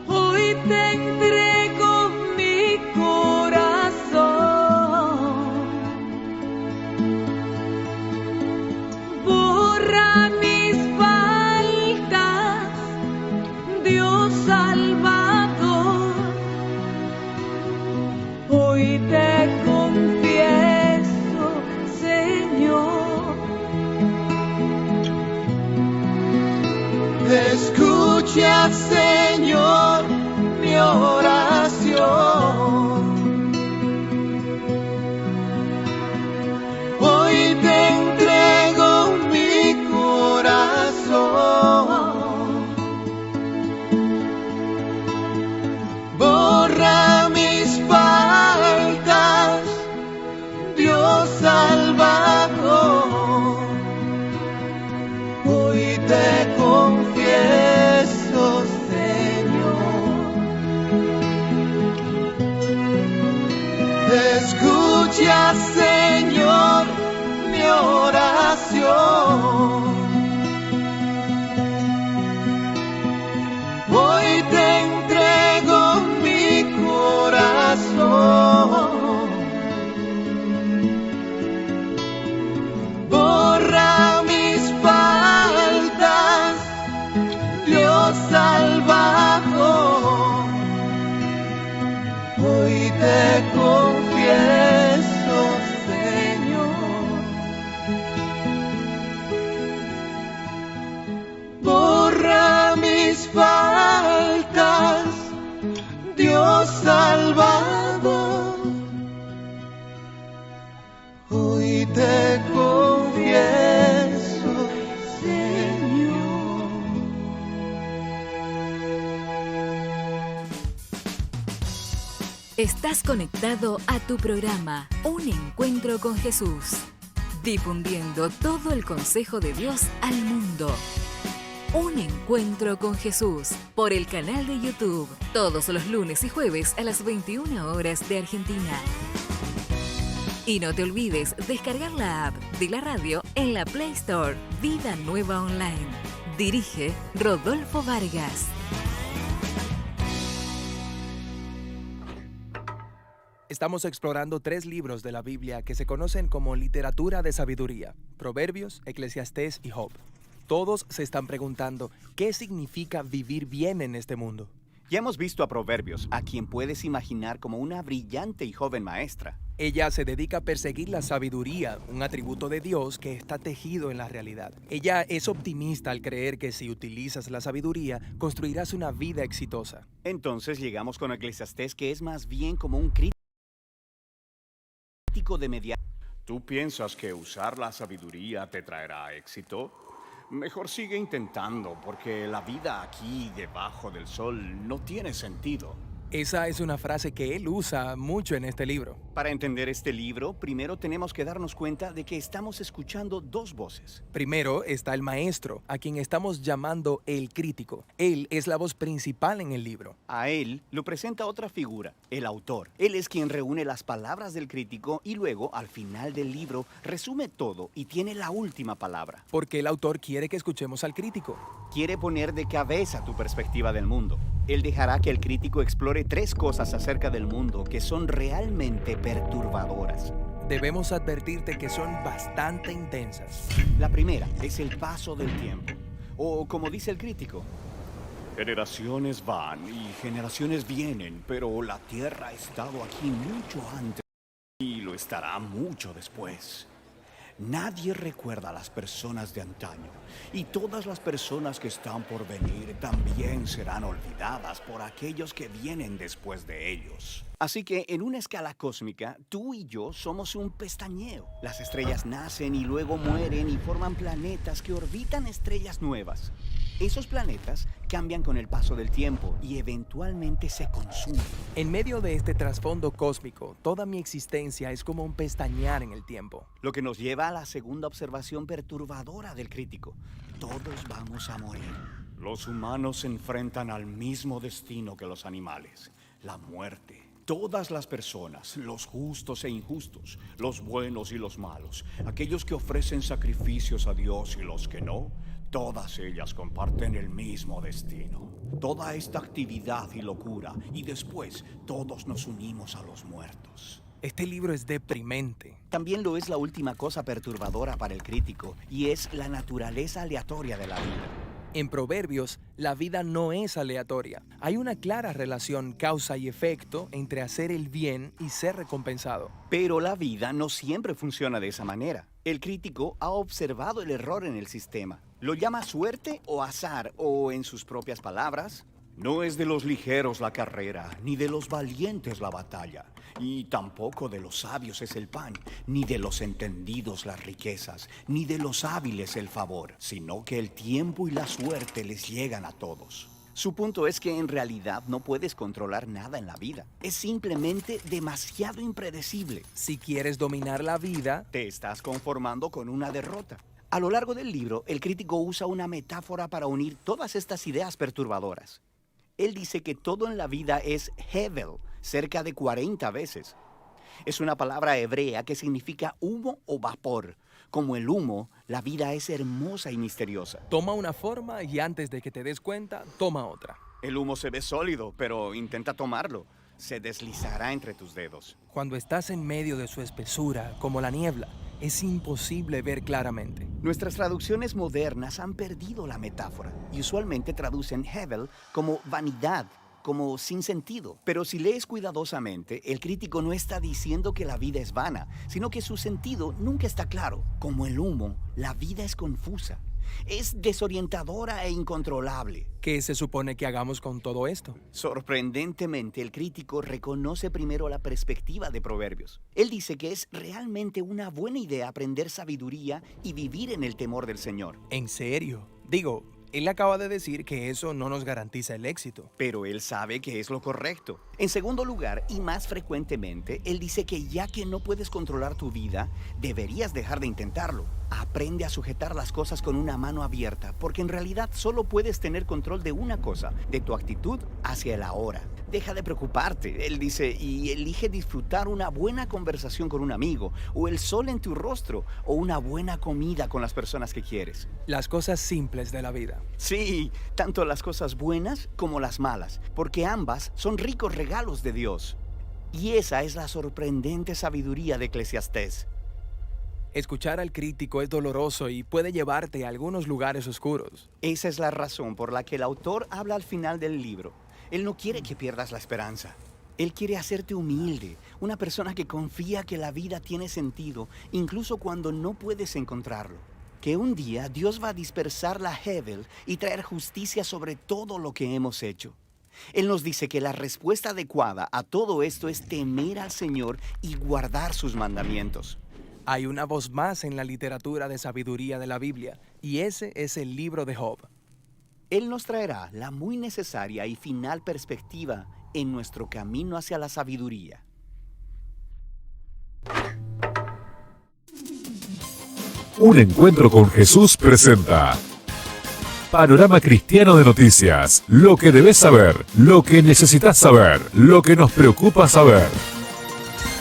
Hoy te entrego mi corazón. Borra mis faltas, Dios Salvador. Hoy te confieso, Señor. Escucha, Señor, mi oración. Hoy te entrego mi corazón. Borra mis faltas, Dios Salvador. Hoy te confieso, Señor. Escucha, Señor, mi oración. Hoy te entrego mi corazón. Borra mis faltas, Dios Salvador. Hoy te confieso, Señor. Borra mis faltas, Dios Salvador. Hoy te confieso, Señor. Estás conectado a tu programa Un Encuentro con Jesús, difundiendo todo el consejo de Dios al mundo. Un Encuentro con Jesús por el canal de YouTube, todos los lunes y jueves a las 21 horas de Argentina. Y no te olvides descargar la app de la radio en la Play Store. Vida Nueva Online. Dirige Rodolfo Vargas. Estamos explorando 3 libros de la Biblia que se conocen como literatura de sabiduría: Proverbios, Eclesiastés y Job. Todos se están preguntando, ¿qué significa vivir bien en este mundo? Ya hemos visto a Proverbios, a quien puedes imaginar como una brillante y joven maestra. Ella se dedica a perseguir la sabiduría, un atributo de Dios que está tejido en la realidad. Ella es optimista al creer que si utilizas la sabiduría, construirás una vida exitosa. Entonces llegamos con Eclesiastés, que es más bien como un crítico de mediano. ¿Tú piensas que usar la sabiduría te traerá éxito? Mejor sigue intentando, porque la vida aquí debajo del sol no tiene sentido. Esa es una frase que él usa mucho en este libro. Para entender este libro, primero tenemos que darnos cuenta de que estamos escuchando dos voces. Primero está el maestro, a quien estamos llamando el crítico. Él es la voz principal en el libro. A él lo presenta otra figura, el autor. Él es quien reúne las palabras del crítico y luego, al final del libro, resume todo y tiene la última palabra. Porque el autor quiere que escuchemos al crítico. Quiere poner de cabeza tu perspectiva del mundo. Él dejará que el crítico explore 3 cosas acerca del mundo que son realmente perturbadoras. Debemos advertirte que son bastante intensas. La primera es el paso del tiempo. O como dice el crítico, generaciones van y generaciones vienen, pero la Tierra ha estado aquí mucho antes y lo estará mucho después. Nadie recuerda a las personas de antaño, y todas las personas que están por venir también serán olvidadas por aquellos que vienen después de ellos. Así que en una escala cósmica, tú y yo somos un pestañeo. Las estrellas nacen y luego mueren y forman planetas que orbitan estrellas nuevas. Esos planetas cambian con el paso del tiempo y eventualmente se consumen. En medio de este trasfondo cósmico, toda mi existencia es como un pestañear en el tiempo. Lo que nos lleva a la segunda observación perturbadora del crítico. Todos vamos a morir. Los humanos se enfrentan al mismo destino que los animales, la muerte. Todas las personas, los justos e injustos, los buenos y los malos, aquellos que ofrecen sacrificios a Dios y los que no, todas ellas comparten el mismo destino. Toda esta actividad y locura, y después todos nos unimos a los muertos. Este libro es deprimente. También lo es la última cosa perturbadora para el crítico, y es la naturaleza aleatoria de la vida. En Proverbios, la vida no es aleatoria. Hay una clara relación causa y efecto entre hacer el bien y ser recompensado. Pero la vida no siempre funciona de esa manera. El crítico ha observado el error en el sistema. Lo llama suerte o azar, o en sus propias palabras, no es de los ligeros la carrera, ni de los valientes la batalla, y tampoco de los sabios es el pan, ni de los entendidos las riquezas, ni de los hábiles el favor, sino que el tiempo y la suerte les llegan a todos. Su punto es que en realidad no puedes controlar nada en la vida. Es simplemente demasiado impredecible. Si quieres dominar la vida, te estás conformando con una derrota. A lo largo del libro, el crítico usa una metáfora para unir todas estas ideas perturbadoras. Él dice que todo en la vida es hevel, cerca de 40 veces. Es una palabra hebrea que significa humo o vapor. Como el humo, la vida es hermosa y misteriosa. Toma una forma y antes de que te des cuenta, toma otra. El humo se ve sólido, pero intenta tomarlo. Se deslizará entre tus dedos. Cuando estás en medio de su espesura, como la niebla, es imposible ver claramente. Nuestras traducciones modernas han perdido la metáfora y usualmente traducen hevel como vanidad, como sin sentido. Pero si lees cuidadosamente, el crítico no está diciendo que la vida es vana, sino que su sentido nunca está claro. Como el humo, la vida es confusa. Es desorientadora e incontrolable. ¿Qué se supone que hagamos con todo esto? Sorprendentemente, el crítico reconoce primero la perspectiva de Proverbios. Él dice que es realmente una buena idea aprender sabiduría y vivir en el temor del Señor. ¿En serio? Digo, él acaba de decir que eso no nos garantiza el éxito. Pero él sabe que es lo correcto. En segundo lugar, y más frecuentemente, él dice que ya que no puedes controlar tu vida, deberías dejar de intentarlo. Aprende a sujetar las cosas con una mano abierta, porque en realidad solo puedes tener control de una cosa, de tu actitud hacia el ahora. Deja de preocuparte, él dice, y elige disfrutar una buena conversación con un amigo, o el sol en tu rostro, o una buena comida con las personas que quieres. Las cosas simples de la vida. Sí, tanto las cosas buenas como las malas, porque ambas son ricos regalos de Dios. Y esa es la sorprendente sabiduría de Eclesiastés. Escuchar al crítico es doloroso y puede llevarte a algunos lugares oscuros. Esa es la razón por la que el autor habla al final del libro. Él no quiere que pierdas la esperanza. Él quiere hacerte humilde, una persona que confía que la vida tiene sentido, incluso cuando no puedes encontrarlo. Que un día Dios va a dispersar la hevel y traer justicia sobre todo lo que hemos hecho. Él nos dice que la respuesta adecuada a todo esto es temer al Señor y guardar sus mandamientos. Hay una voz más en la literatura de sabiduría de la Biblia, y ese es el libro de Job. Él nos traerá la muy necesaria y final perspectiva en nuestro camino hacia la sabiduría. Un encuentro con Jesús presenta Panorama Cristiano de Noticias. Lo que debes saber, lo que necesitas saber, lo que nos preocupa saber.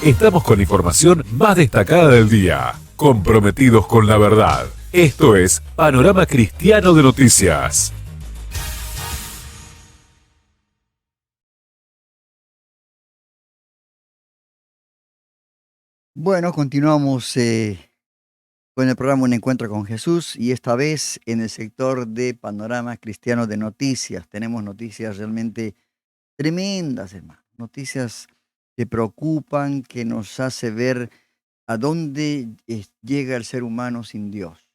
Estamos con la información más destacada del día, comprometidos con la verdad. Esto es Panorama Cristiano de Noticias. Bueno, continuamos con el programa Un Encuentro con Jesús y esta vez en el sector de Panorama Cristiano de Noticias. Tenemos noticias realmente tremendas, hermano. Noticias que preocupan, que nos hace ver a dónde llega el ser humano sin Dios.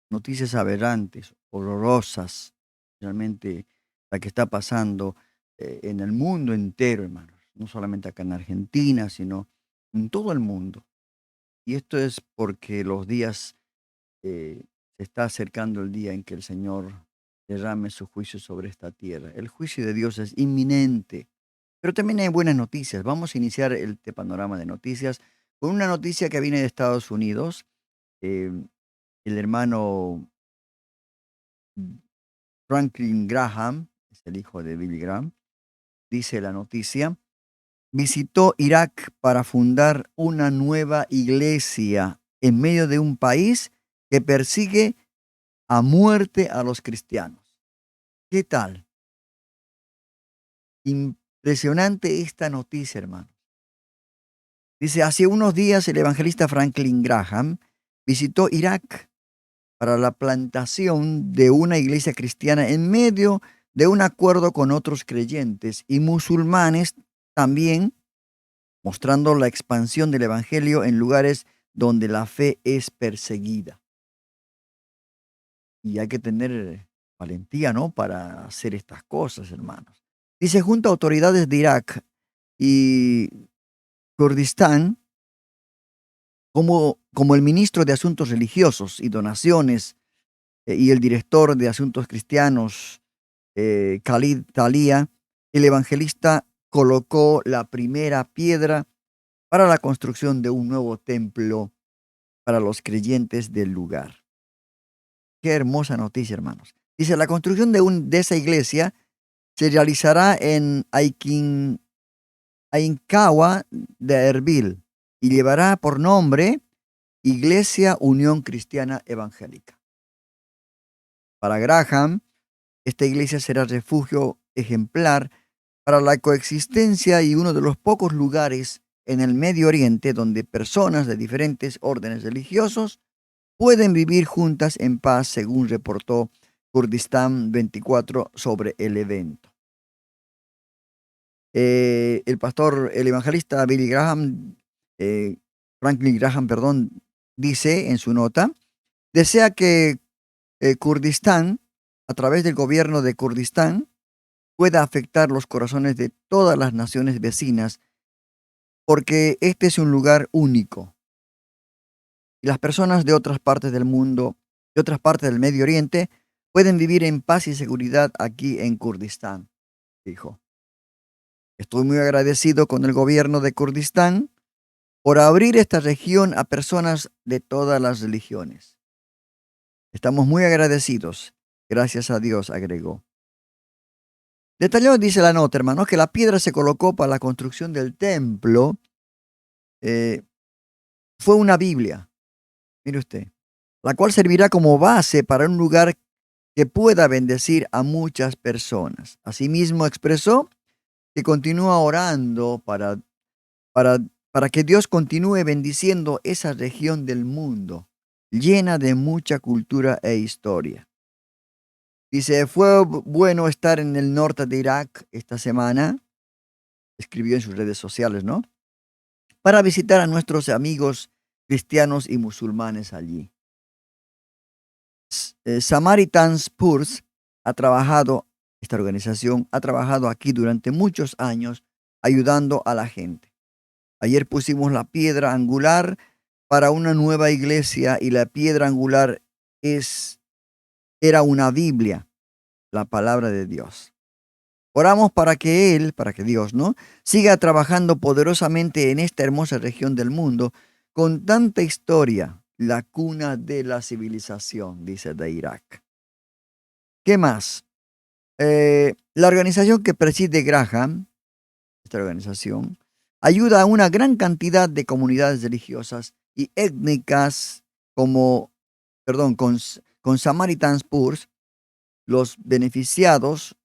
Noticias aberrantes, horrorosas, realmente la que está pasando en el mundo entero, hermanos. No solamente acá en Argentina, sino en todo el mundo. Y esto es porque los días, se está acercando el día en que el Señor derrame su juicio sobre esta tierra. El juicio de Dios es inminente, pero también hay buenas noticias. Vamos a iniciar este panorama de noticias con una noticia que viene de Estados Unidos. El hermano Franklin Graham, es el hijo de Billy Graham, dice la noticia, visitó Irak para fundar una nueva iglesia en medio de un país que persigue a muerte a los cristianos. ¿Qué tal? Impresionante esta noticia, hermano. Dice, hace unos días el evangelista Franklin Graham visitó Irak para la plantación de una iglesia cristiana en medio de un acuerdo con otros creyentes y musulmanes también, mostrando la expansión del evangelio en lugares donde la fe es perseguida. Y hay que tener valentía, ¿no?, para hacer estas cosas, hermanos. Dice, junto a autoridades de Irak y Kurdistán, como el ministro de Asuntos Religiosos y Donaciones y el director de Asuntos Cristianos, Khalid Talia, el evangelista colocó la primera piedra para la construcción de un nuevo templo para los creyentes del lugar. Qué hermosa noticia, hermanos. Dice, la construcción de esa iglesia se realizará en Ainkawa de Erbil y llevará por nombre Iglesia Unión Cristiana Evangélica. Para Graham, esta iglesia será refugio ejemplar para la coexistencia y uno de los pocos lugares en el Medio Oriente donde personas de diferentes órdenes religiosos pueden vivir juntas en paz, según reportó Kurdistán 24 sobre el evento. El evangelista Billy Graham, Franklin Graham, dice en su nota, desea que Kurdistán, a través del gobierno de Kurdistán, pueda afectar los corazones de todas las naciones vecinas, porque este es un lugar único. Y las personas de otras partes del mundo, de otras partes del Medio Oriente, pueden vivir en paz y seguridad aquí en Kurdistán, dijo. Estoy muy agradecido con el gobierno de Kurdistán por abrir esta región a personas de todas las religiones. Estamos muy agradecidos. Gracias a Dios, agregó. Detalló, dice la nota, hermanos, que la piedra se colocó para la construcción del templo. Fue una Biblia, mire usted, la cual servirá como base para un lugar que pueda bendecir a muchas personas. Asimismo, expresó que continúa orando para que Dios continúe bendiciendo esa región del mundo, llena de mucha cultura e historia. Dice, fue bueno estar en el norte de Irak esta semana, escribió en sus redes sociales, ¿no?, para visitar a nuestros amigos cristianos y musulmanes allí. Samaritan's Purse esta organización ha trabajado aquí durante muchos años ayudando a la gente. Ayer pusimos la piedra angular para una nueva iglesia y la piedra angular era una Biblia, la palabra de Dios. Oramos para que Él, para que Dios, ¿no?, siga trabajando poderosamente en esta hermosa región del mundo con tanta historia, la cuna de la civilización, dice, de Irak. ¿Qué más? La organización que preside Graham, esta organización, ayuda a una gran cantidad de comunidades religiosas y étnicas con Samaritan's Purse. Los beneficiados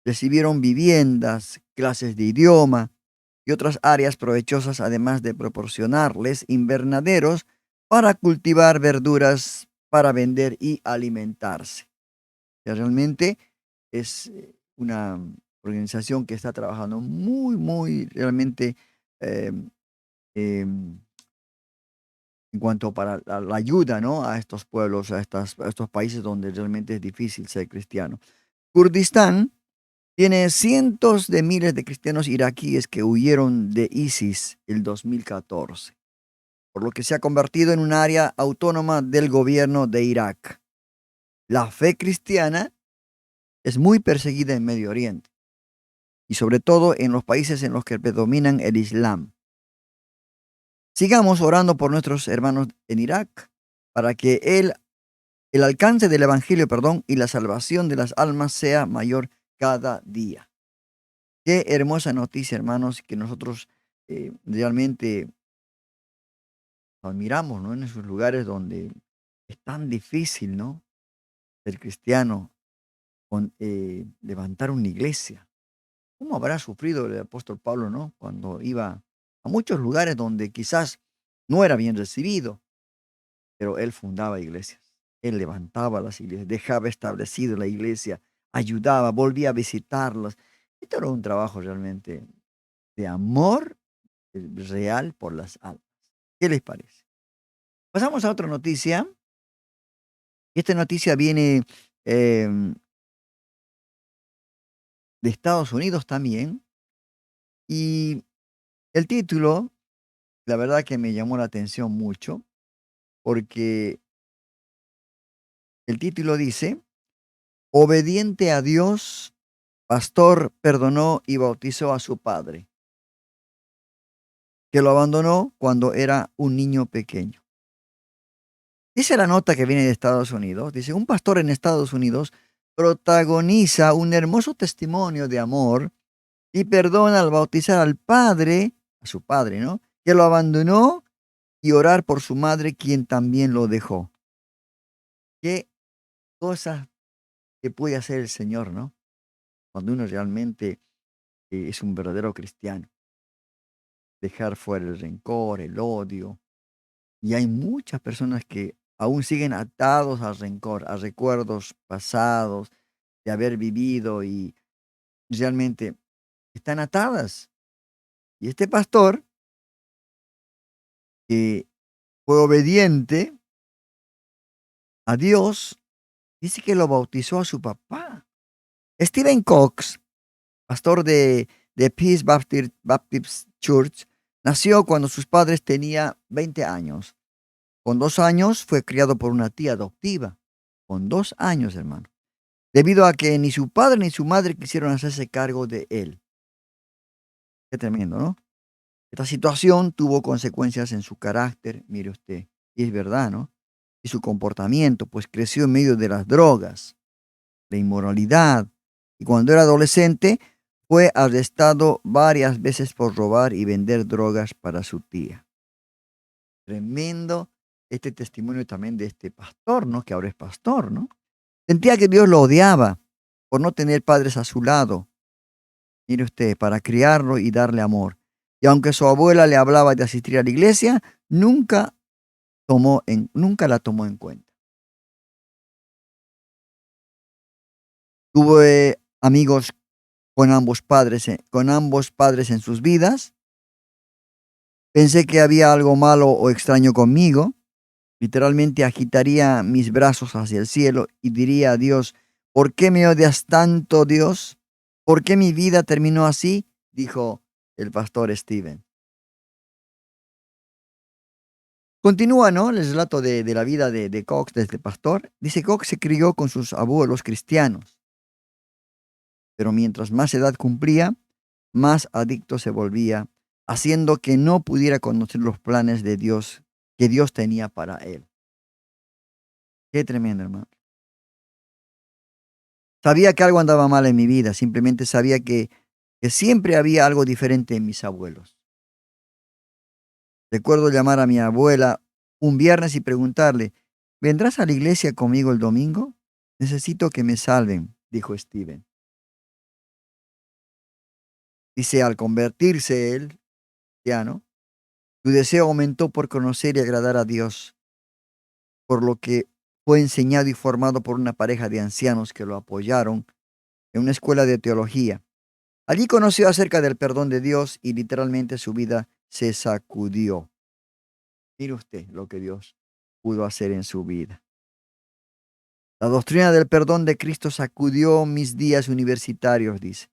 recibieron viviendas, clases de idioma y otras áreas provechosas, además de proporcionarles invernaderos para cultivar verduras, para vender y alimentarse. Ya realmente es una organización que está trabajando muy realmente eh, em, en cuanto para la ayuda, ¿no?, a estos pueblos, a estos países donde realmente es difícil ser cristiano. Kurdistán tiene cientos de miles de cristianos iraquíes que huyeron de ISIS el 2014, por lo que se ha convertido en un área autónoma del gobierno de Irak. La fe cristiana es muy perseguida en Medio Oriente y sobre todo en los países en los que predominan el Islam. Sigamos orando por nuestros hermanos en Irak para que el alcance del Evangelio, y la salvación de las almas sea mayor cada día. Qué hermosa noticia, hermanos, que nosotros realmente admiramos, ¿no?, en esos lugares donde es tan difícil, ¿no?, ser cristiano, levantar una iglesia. ¿Cómo habrá sufrido el apóstol Pablo, ¿no?, cuando iba a muchos lugares donde quizás no era bien recibido, pero él fundaba iglesias, él levantaba las iglesias, dejaba establecido la iglesia, ayudaba, volvía a visitarlas. Esto era un trabajo realmente de amor real por las almas. ¿Qué les parece? Pasamos a otra noticia. Esta noticia viene de Estados Unidos también. Y el título, la verdad que me llamó la atención mucho, porque el título dice: obediente a Dios, pastor perdonó y bautizó a su padre, que lo abandonó cuando era un niño pequeño. Dice la nota que viene de Estados Unidos, dice: un pastor en Estados Unidos protagoniza un hermoso testimonio de amor y perdona al bautizar al padre, a su padre, ¿no?, que lo abandonó, y orar por su madre, quien también lo dejó. Qué cosas que puede hacer el Señor, ¿no?, cuando uno realmente es un verdadero cristiano. Dejar fuera el rencor, el odio. Y hay muchas personas que aún siguen atados al rencor, a recuerdos pasados de haber vivido, y realmente están atadas. Y este pastor, que fue obediente a Dios, dice que lo bautizó a su papá. Stephen Cox, pastor de Peace Baptist Church, nació cuando sus padres tenían 20 años. Con 2 años fue criado por una tía adoptiva. Con 2 años, hermano. Debido a que ni su padre ni su madre quisieron hacerse cargo de él. Qué tremendo, ¿no? Esta situación tuvo consecuencias en su carácter, mire usted. Y es verdad, ¿no? Y su comportamiento, pues creció en medio de las drogas, la inmoralidad. Y cuando era adolescente, fue arrestado varias veces por robar y vender drogas para su tía. Tremendo este testimonio también de este pastor, ¿no?, que ahora es pastor, ¿no? Sentía que Dios lo odiaba por no tener padres a su lado, mire usted, para criarlo y darle amor. Y aunque su abuela le hablaba de asistir a la iglesia, nunca la tomó en cuenta. Tuve amigos con ambos padres en sus vidas. Pensé que había algo malo o extraño conmigo. Literalmente agitaría mis brazos hacia el cielo y diría a Dios: ¿por qué me odias tanto, Dios? ¿Por qué mi vida terminó así?, dijo el pastor Stephen. Continúa, ¿no?, el relato de la vida de Cox, de este pastor. Dice: Cox se crió con sus abuelos cristianos. pero mientras más edad cumplía, más adicto se volvía, haciendo que no pudiera conocer los planes de Dios que Dios tenía para él. Qué tremendo, hermano. Sabía que algo andaba mal en mi vida, simplemente sabía que siempre había algo diferente en mis abuelos. Recuerdo llamar a mi abuela un viernes y preguntarle, ¿vendrás a la iglesia conmigo el domingo? Necesito que me salven, dijo Steven. Dice, al convertirse él, cristiano, su deseo aumentó por conocer y agradar a Dios, por lo que fue enseñado y formado por una pareja de ancianos que lo apoyaron en una escuela de teología. Allí conoció acerca del perdón de Dios y literalmente su vida se sacudió. Mire usted lo que Dios pudo hacer en su vida. La doctrina del perdón de Cristo sacudió mis días universitarios, dice.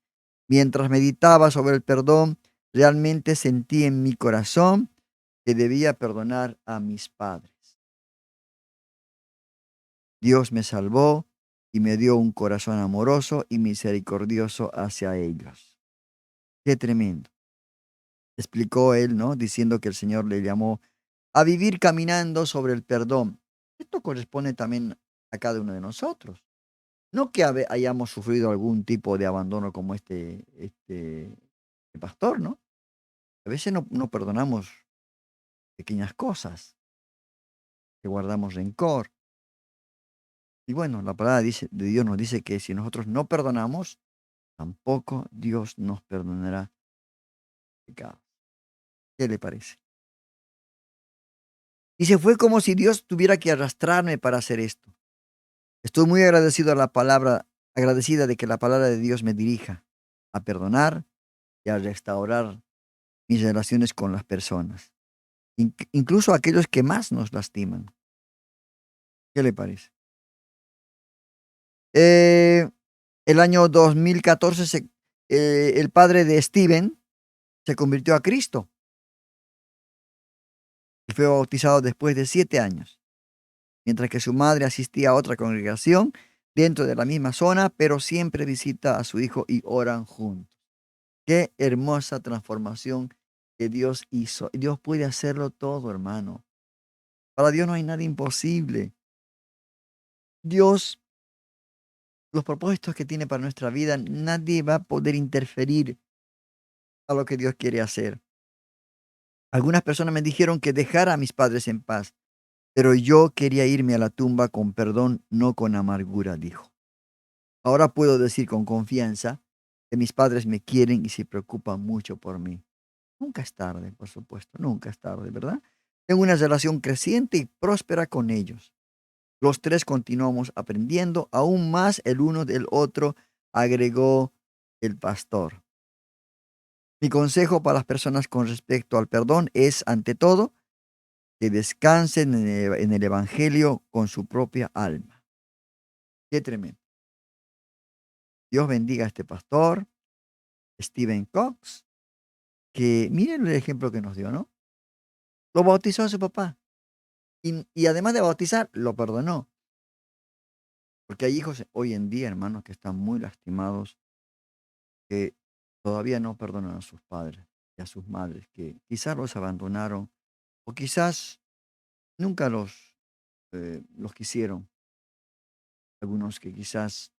Mientras meditaba sobre el perdón, realmente sentí en mi corazón que debía perdonar a mis padres. Dios me salvó y me dio un corazón amoroso y misericordioso hacia ellos. Qué tremendo. Explicó él, ¿no? Diciendo que el Señor le llamó a vivir caminando sobre el perdón. Esto corresponde también a cada uno de nosotros. No que hayamos sufrido algún tipo de abandono como este pastor, ¿no? A veces no perdonamos pequeñas cosas, que guardamos rencor. Y bueno, la palabra de Dios nos dice que si nosotros no perdonamos, tampoco Dios nos perdonará pecados. ¿Qué le parece? Dice, fue como si Dios tuviera que arrastrarme para hacer esto. Estoy muy agradecida de que la palabra de Dios me dirija a perdonar y a restaurar mis relaciones con las personas, incluso aquellos que más nos lastiman. ¿Qué le parece? El año 2014 el padre de Steven se convirtió a Cristo y fue bautizado después de 7 años, mientras que su madre asistía a otra congregación dentro de la misma zona, pero siempre visita a su hijo y oran juntos. Qué hermosa transformación que Dios hizo. Dios puede hacerlo todo, hermano. Para Dios no hay nada imposible. Dios, los propósitos que tiene para nuestra vida, nadie va a poder interferir a lo que Dios quiere hacer. Algunas personas me dijeron que dejara a mis padres en paz, pero yo quería irme a la tumba con perdón, no con amargura, dijo. Ahora puedo decir con confianza que mis padres me quieren y se preocupan mucho por mí. Nunca es tarde, por supuesto, nunca es tarde, ¿verdad? Tengo una relación creciente y próspera con ellos. Los tres continuamos aprendiendo aún más el uno del otro, agregó el pastor. Mi consejo para las personas con respecto al perdón es, ante todo, que descansen en el Evangelio con su propia alma. Qué tremendo. Dios bendiga a este pastor, Stephen Cox, que miren el ejemplo que nos dio, ¿no? Lo bautizó a su papá. Y además de bautizar, lo perdonó. Porque hay hijos hoy en día, hermanos, que están muy lastimados, que todavía no perdonan a sus padres y a sus madres, que quizás los abandonaron o quizás nunca los quisieron. Algunos que quizás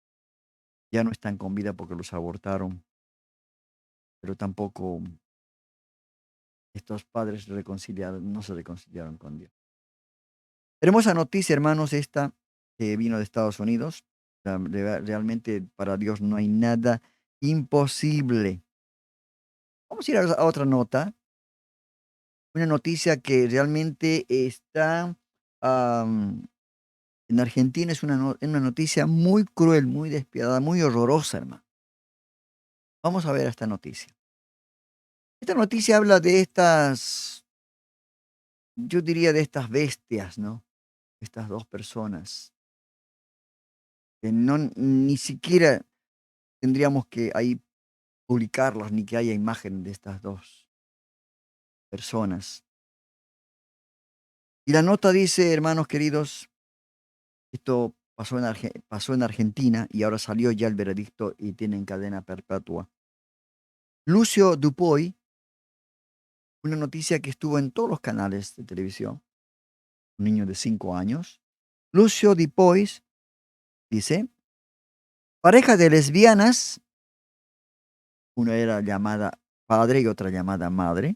ya no están con vida porque los abortaron, pero tampoco estos padres no se reconciliaron con Dios. Hermosa noticia, hermanos, esta que vino de Estados Unidos. Realmente para Dios no hay nada imposible. Vamos a ir a otra nota. Una noticia que realmente está en Argentina. Es una noticia muy cruel, muy despiadada, muy horrorosa, hermano. Vamos a ver esta noticia. Esta noticia habla de yo diría de estas bestias, ¿no? Estas dos personas que ni siquiera tendríamos que ahí publicarlas ni que haya imagen de estas dos personas. Y la nota dice, hermanos queridos, esto pasó en Argentina y ahora salió ya el veredicto y tienen cadena perpetua. Lucio Dupuy, una noticia que estuvo en todos los canales de televisión, un niño de 5 años. Lucio Dupuy dice, pareja de lesbianas, una era llamada padre y otra llamada madre,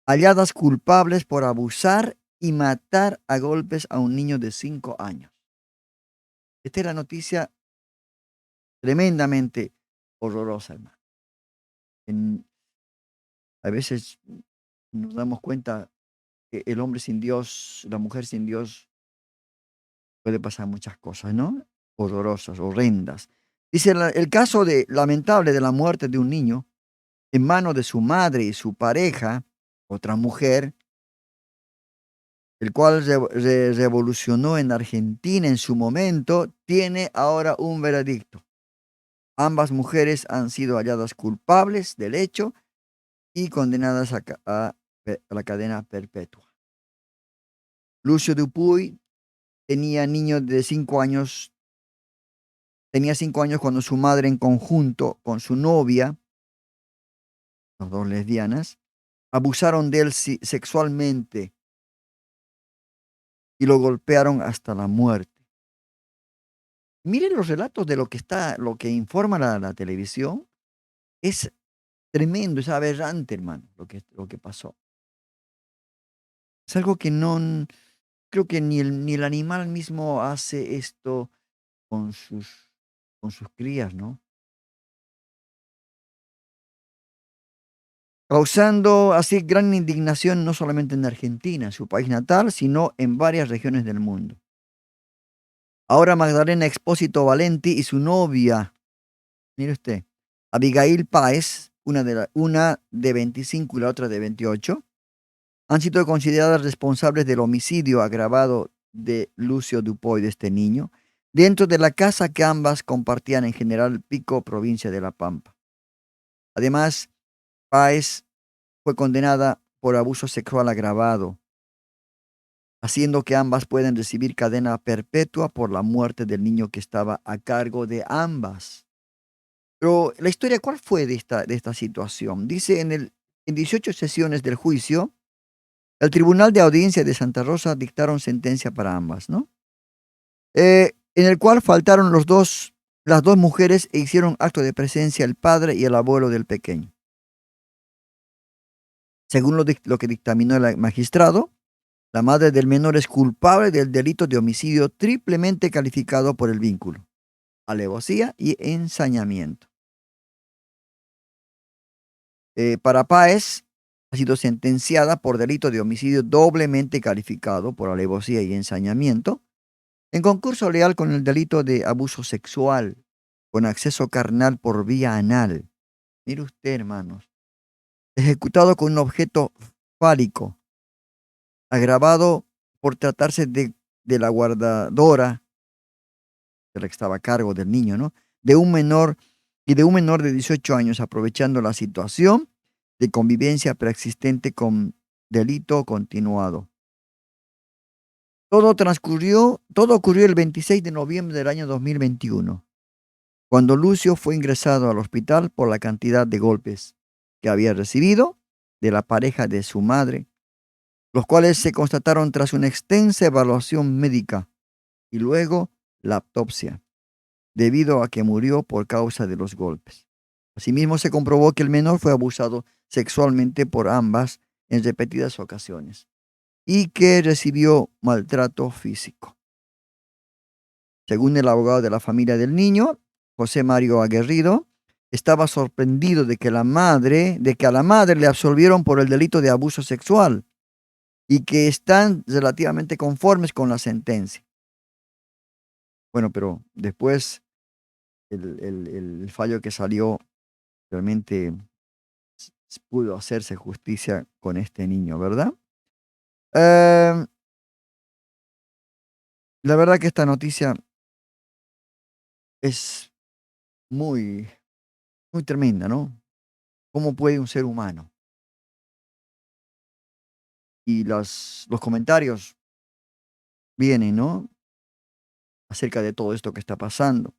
halladas culpables por abusar y matar a golpes a un niño de 5 años. Esta es la noticia tremendamente horrorosa, hermano. A veces nos damos cuenta que el hombre sin Dios, la mujer sin Dios, puede pasar muchas cosas, ¿no? Horrorosas, horrendas. Dice el caso lamentable de la muerte de un niño en manos de su madre y su pareja, otra mujer, el cual revolucionó en Argentina en su momento, tiene ahora un veredicto. Ambas mujeres han sido halladas culpables del hecho y condenadas a la cadena perpetua. Lucio Dupuy tenía 5 años cuando su madre, en conjunto con su novia, las dos lesbianas, abusaron de él sexualmente y lo golpearon hasta la muerte. Miren los relatos de lo que informa la televisión. Es tremendo, es aberrante, hermano, lo que pasó. Es algo que no, creo que ni el animal mismo hace esto con sus crías, ¿no? Causando así gran indignación no solamente en Argentina, su país natal, sino en varias regiones del mundo. Ahora Magdalena Expósito Valenti y su novia, mire usted, Abigail Páez, una de 25 y la otra de 28, han sido consideradas responsables del homicidio agravado de Lucio Dupuy, de este niño, dentro de la casa que ambas compartían en General Pico, provincia de La Pampa. Además, Páez fue condenada por abuso sexual agravado, haciendo que ambas puedan recibir cadena perpetua por la muerte del niño que estaba a cargo de ambas. Pero la historia, ¿cuál fue de esta situación? Dice en 18 sesiones del juicio, el Tribunal de Audiencia de Santa Rosa dictaron sentencia para ambas, ¿no? En el cual faltaron las dos mujeres e hicieron acto de presencia el padre y el abuelo del pequeño. Según lo que dictaminó el magistrado, la madre del menor es culpable del delito de homicidio triplemente calificado por el vínculo, alevosía y ensañamiento. Para Páez ha sido sentenciada por delito de homicidio doblemente calificado por alevosía y ensañamiento, en concurso leal con el delito de abuso sexual con acceso carnal por vía anal. Mire usted, hermanos, ejecutado con un objeto fálico, agravado por tratarse de la guardadora, de la que estaba a cargo del niño, ¿no? De un menor de 18 años, aprovechando la situación de convivencia preexistente con delito continuado. Todo ocurrió el 26 de noviembre del año 2021, cuando Lucio fue ingresado al hospital por la cantidad de golpes que había recibido de la pareja de su madre, los cuales se constataron tras una extensa evaluación médica y luego la autopsia, debido a que murió por causa de los golpes. Asimismo, se comprobó que el menor fue abusado sexualmente por ambas en repetidas ocasiones y que recibió maltrato físico. Según el abogado de la familia del niño, José Mario Aguerrido, estaba sorprendido de que a la madre le absolvieron por el delito de abuso sexual y que están relativamente conformes con la sentencia. Bueno, pero después el fallo que salió, realmente pudo hacerse justicia con este niño, ¿verdad? La verdad que esta noticia es muy, muy tremenda, ¿no? ¿Cómo puede un ser humano? Y los comentarios vienen, ¿no? acerca de todo esto que está pasando.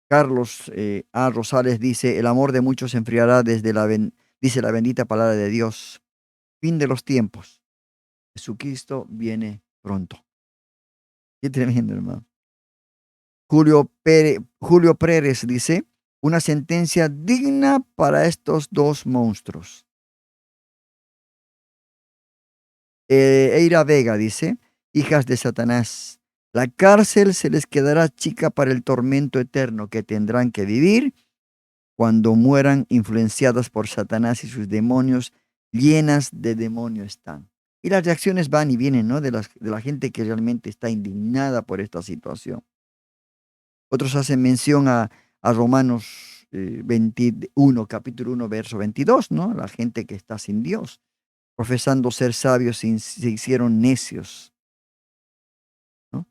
Carlos A. Rosales dice, el amor de muchos se enfriará dice la bendita palabra de Dios. Fin de los tiempos. Jesucristo viene pronto. Qué tremendo, hermano. Julio Pérez dice, una sentencia digna para estos dos monstruos. Eira Vega dice, hijas de Satanás, la cárcel se les quedará chica para el tormento eterno que tendrán que vivir cuando mueran influenciadas por Satanás y sus demonios, llenas de demonio están. Y las reacciones van y vienen, ¿no? De la gente que realmente está indignada por esta situación. Otros hacen mención a Romanos 21, capítulo 1, verso 22, ¿no? La gente que está sin Dios, profesando ser sabios, se hicieron necios, ¿no?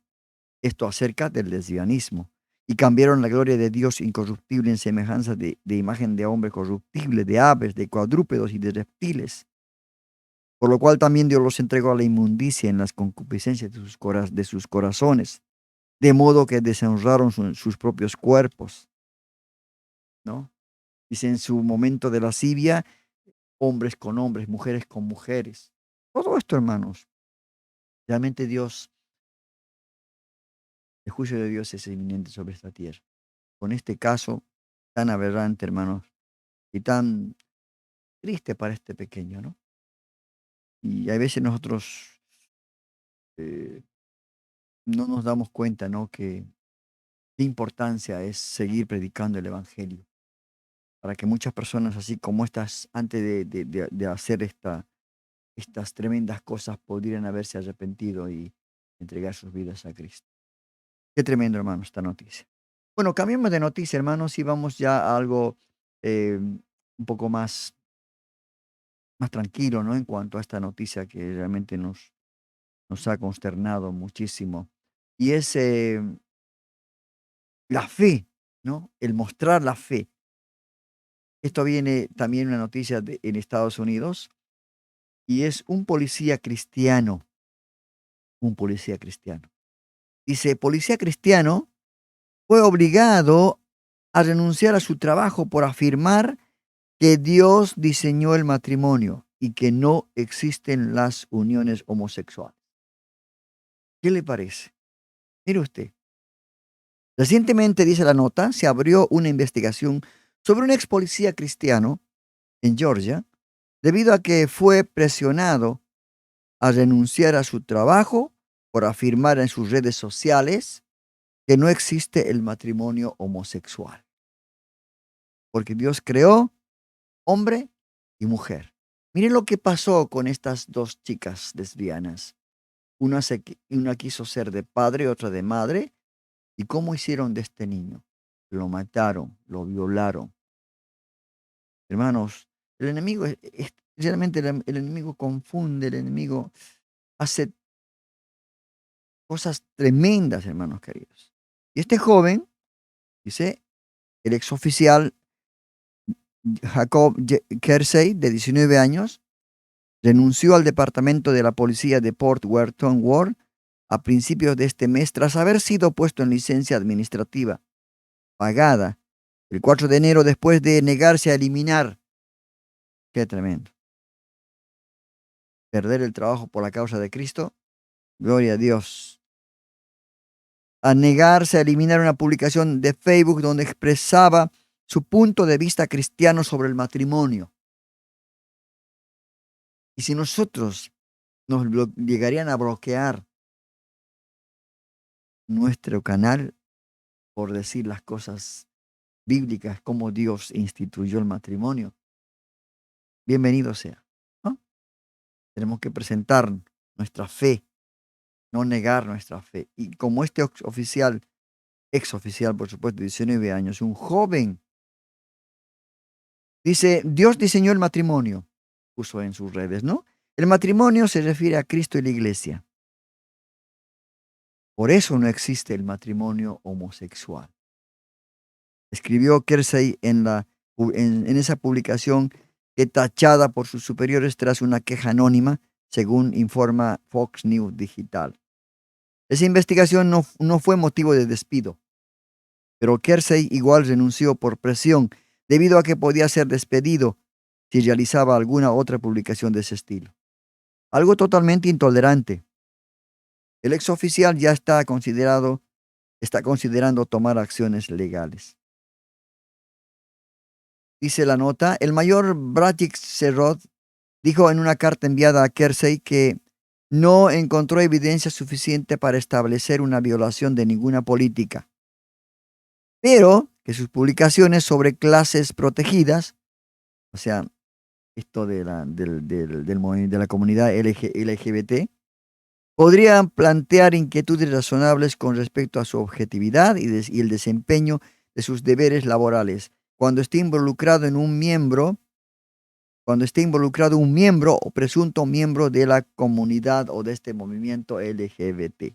Esto acerca del lesbianismo. Y cambiaron la gloria de Dios incorruptible en semejanza de imagen de hombre corruptible, de aves, de cuadrúpedos y de reptiles. Por lo cual también Dios los entregó a la inmundicia en las concupiscencias de sus corazones, de modo que deshonraron sus propios cuerpos, ¿no? Dice, en su momento de lascivia, hombres con hombres, mujeres con mujeres. Todo esto, hermanos, realmente Dios, el juicio de Dios es inminente sobre esta tierra. Con este caso tan aberrante, hermanos, y tan triste para este pequeño, ¿no? Y a veces nosotros no nos damos cuenta, ¿no? Que qué importancia es seguir predicando el evangelio. Para que muchas personas así como estas, antes de hacer estas tremendas cosas, pudieran haberse arrepentido y entregar sus vidas a Cristo. Qué tremendo, hermano, esta noticia. Bueno, cambiemos de noticia, hermanos, y vamos ya a algo un poco más tranquilo, ¿no? En cuanto a esta noticia que realmente nos ha consternado muchísimo. Y es la fe, ¿no? El mostrar la fe. Esto viene también una noticia en Estados Unidos y es un policía cristiano. Un policía cristiano. Dice, policía cristiano fue obligado a renunciar a su trabajo por afirmar que Dios diseñó el matrimonio y que no existen las uniones homosexuales. ¿Qué le parece? Mire usted. Recientemente, dice la nota, se abrió una investigación sobre un ex policía cristiano en Georgia debido a que fue presionado a renunciar a su trabajo por afirmar en sus redes sociales que no existe el matrimonio homosexual. Porque Dios creó hombre y mujer. Miren lo que pasó con estas dos chicas lesbianas. Una quiso ser de padre, otra de madre. ¿Y cómo hicieron de este niño? Lo mataron, lo violaron. Hermanos, el enemigo, realmente el enemigo confunde, el enemigo hace cosas tremendas, hermanos queridos. Y este joven, dice, el exoficial Jacob Kersey, de 19 años, renunció al departamento de la policía de Port Worth a principios de este mes tras haber sido puesto en licencia administrativa pagada el 4 de enero después de negarse a eliminar. Qué tremendo. Perder el trabajo por la causa de Cristo. Gloria a Dios. A negarse a eliminar una publicación de Facebook donde expresaba su punto de vista cristiano sobre el matrimonio. Y si nosotros nos llegarían a bloquear nuestro canal por decir las cosas bíblicas, como Dios instituyó el matrimonio, bienvenido sea, ¿no? Tenemos que presentar nuestra fe, no negar nuestra fe. Y como este ex oficial, por supuesto, de 19 años, un joven, dice, Dios diseñó el matrimonio, puso en sus redes, ¿no? El matrimonio se refiere a Cristo y la iglesia. Por eso no existe el matrimonio homosexual. Escribió Kersey en esa publicación que tachada por sus superiores tras una queja anónima, según informa Fox News Digital. Esa investigación no fue motivo de despido, pero Kersey igual renunció por presión debido a que podía ser despedido si realizaba alguna otra publicación de ese estilo. Algo totalmente intolerante. El exoficial ya está considerando tomar acciones legales. Dice la nota, el mayor Bratic Serrod dijo en una carta enviada a Kersey que no encontró evidencia suficiente para establecer una violación de ninguna política, pero que sus publicaciones sobre clases protegidas, o sea, esto de la comunidad LGBT, podrían plantear inquietudes razonables con respecto a su objetividad y el desempeño de sus deberes laborales cuando esté involucrado un miembro o presunto miembro de la comunidad o de este movimiento LGBT.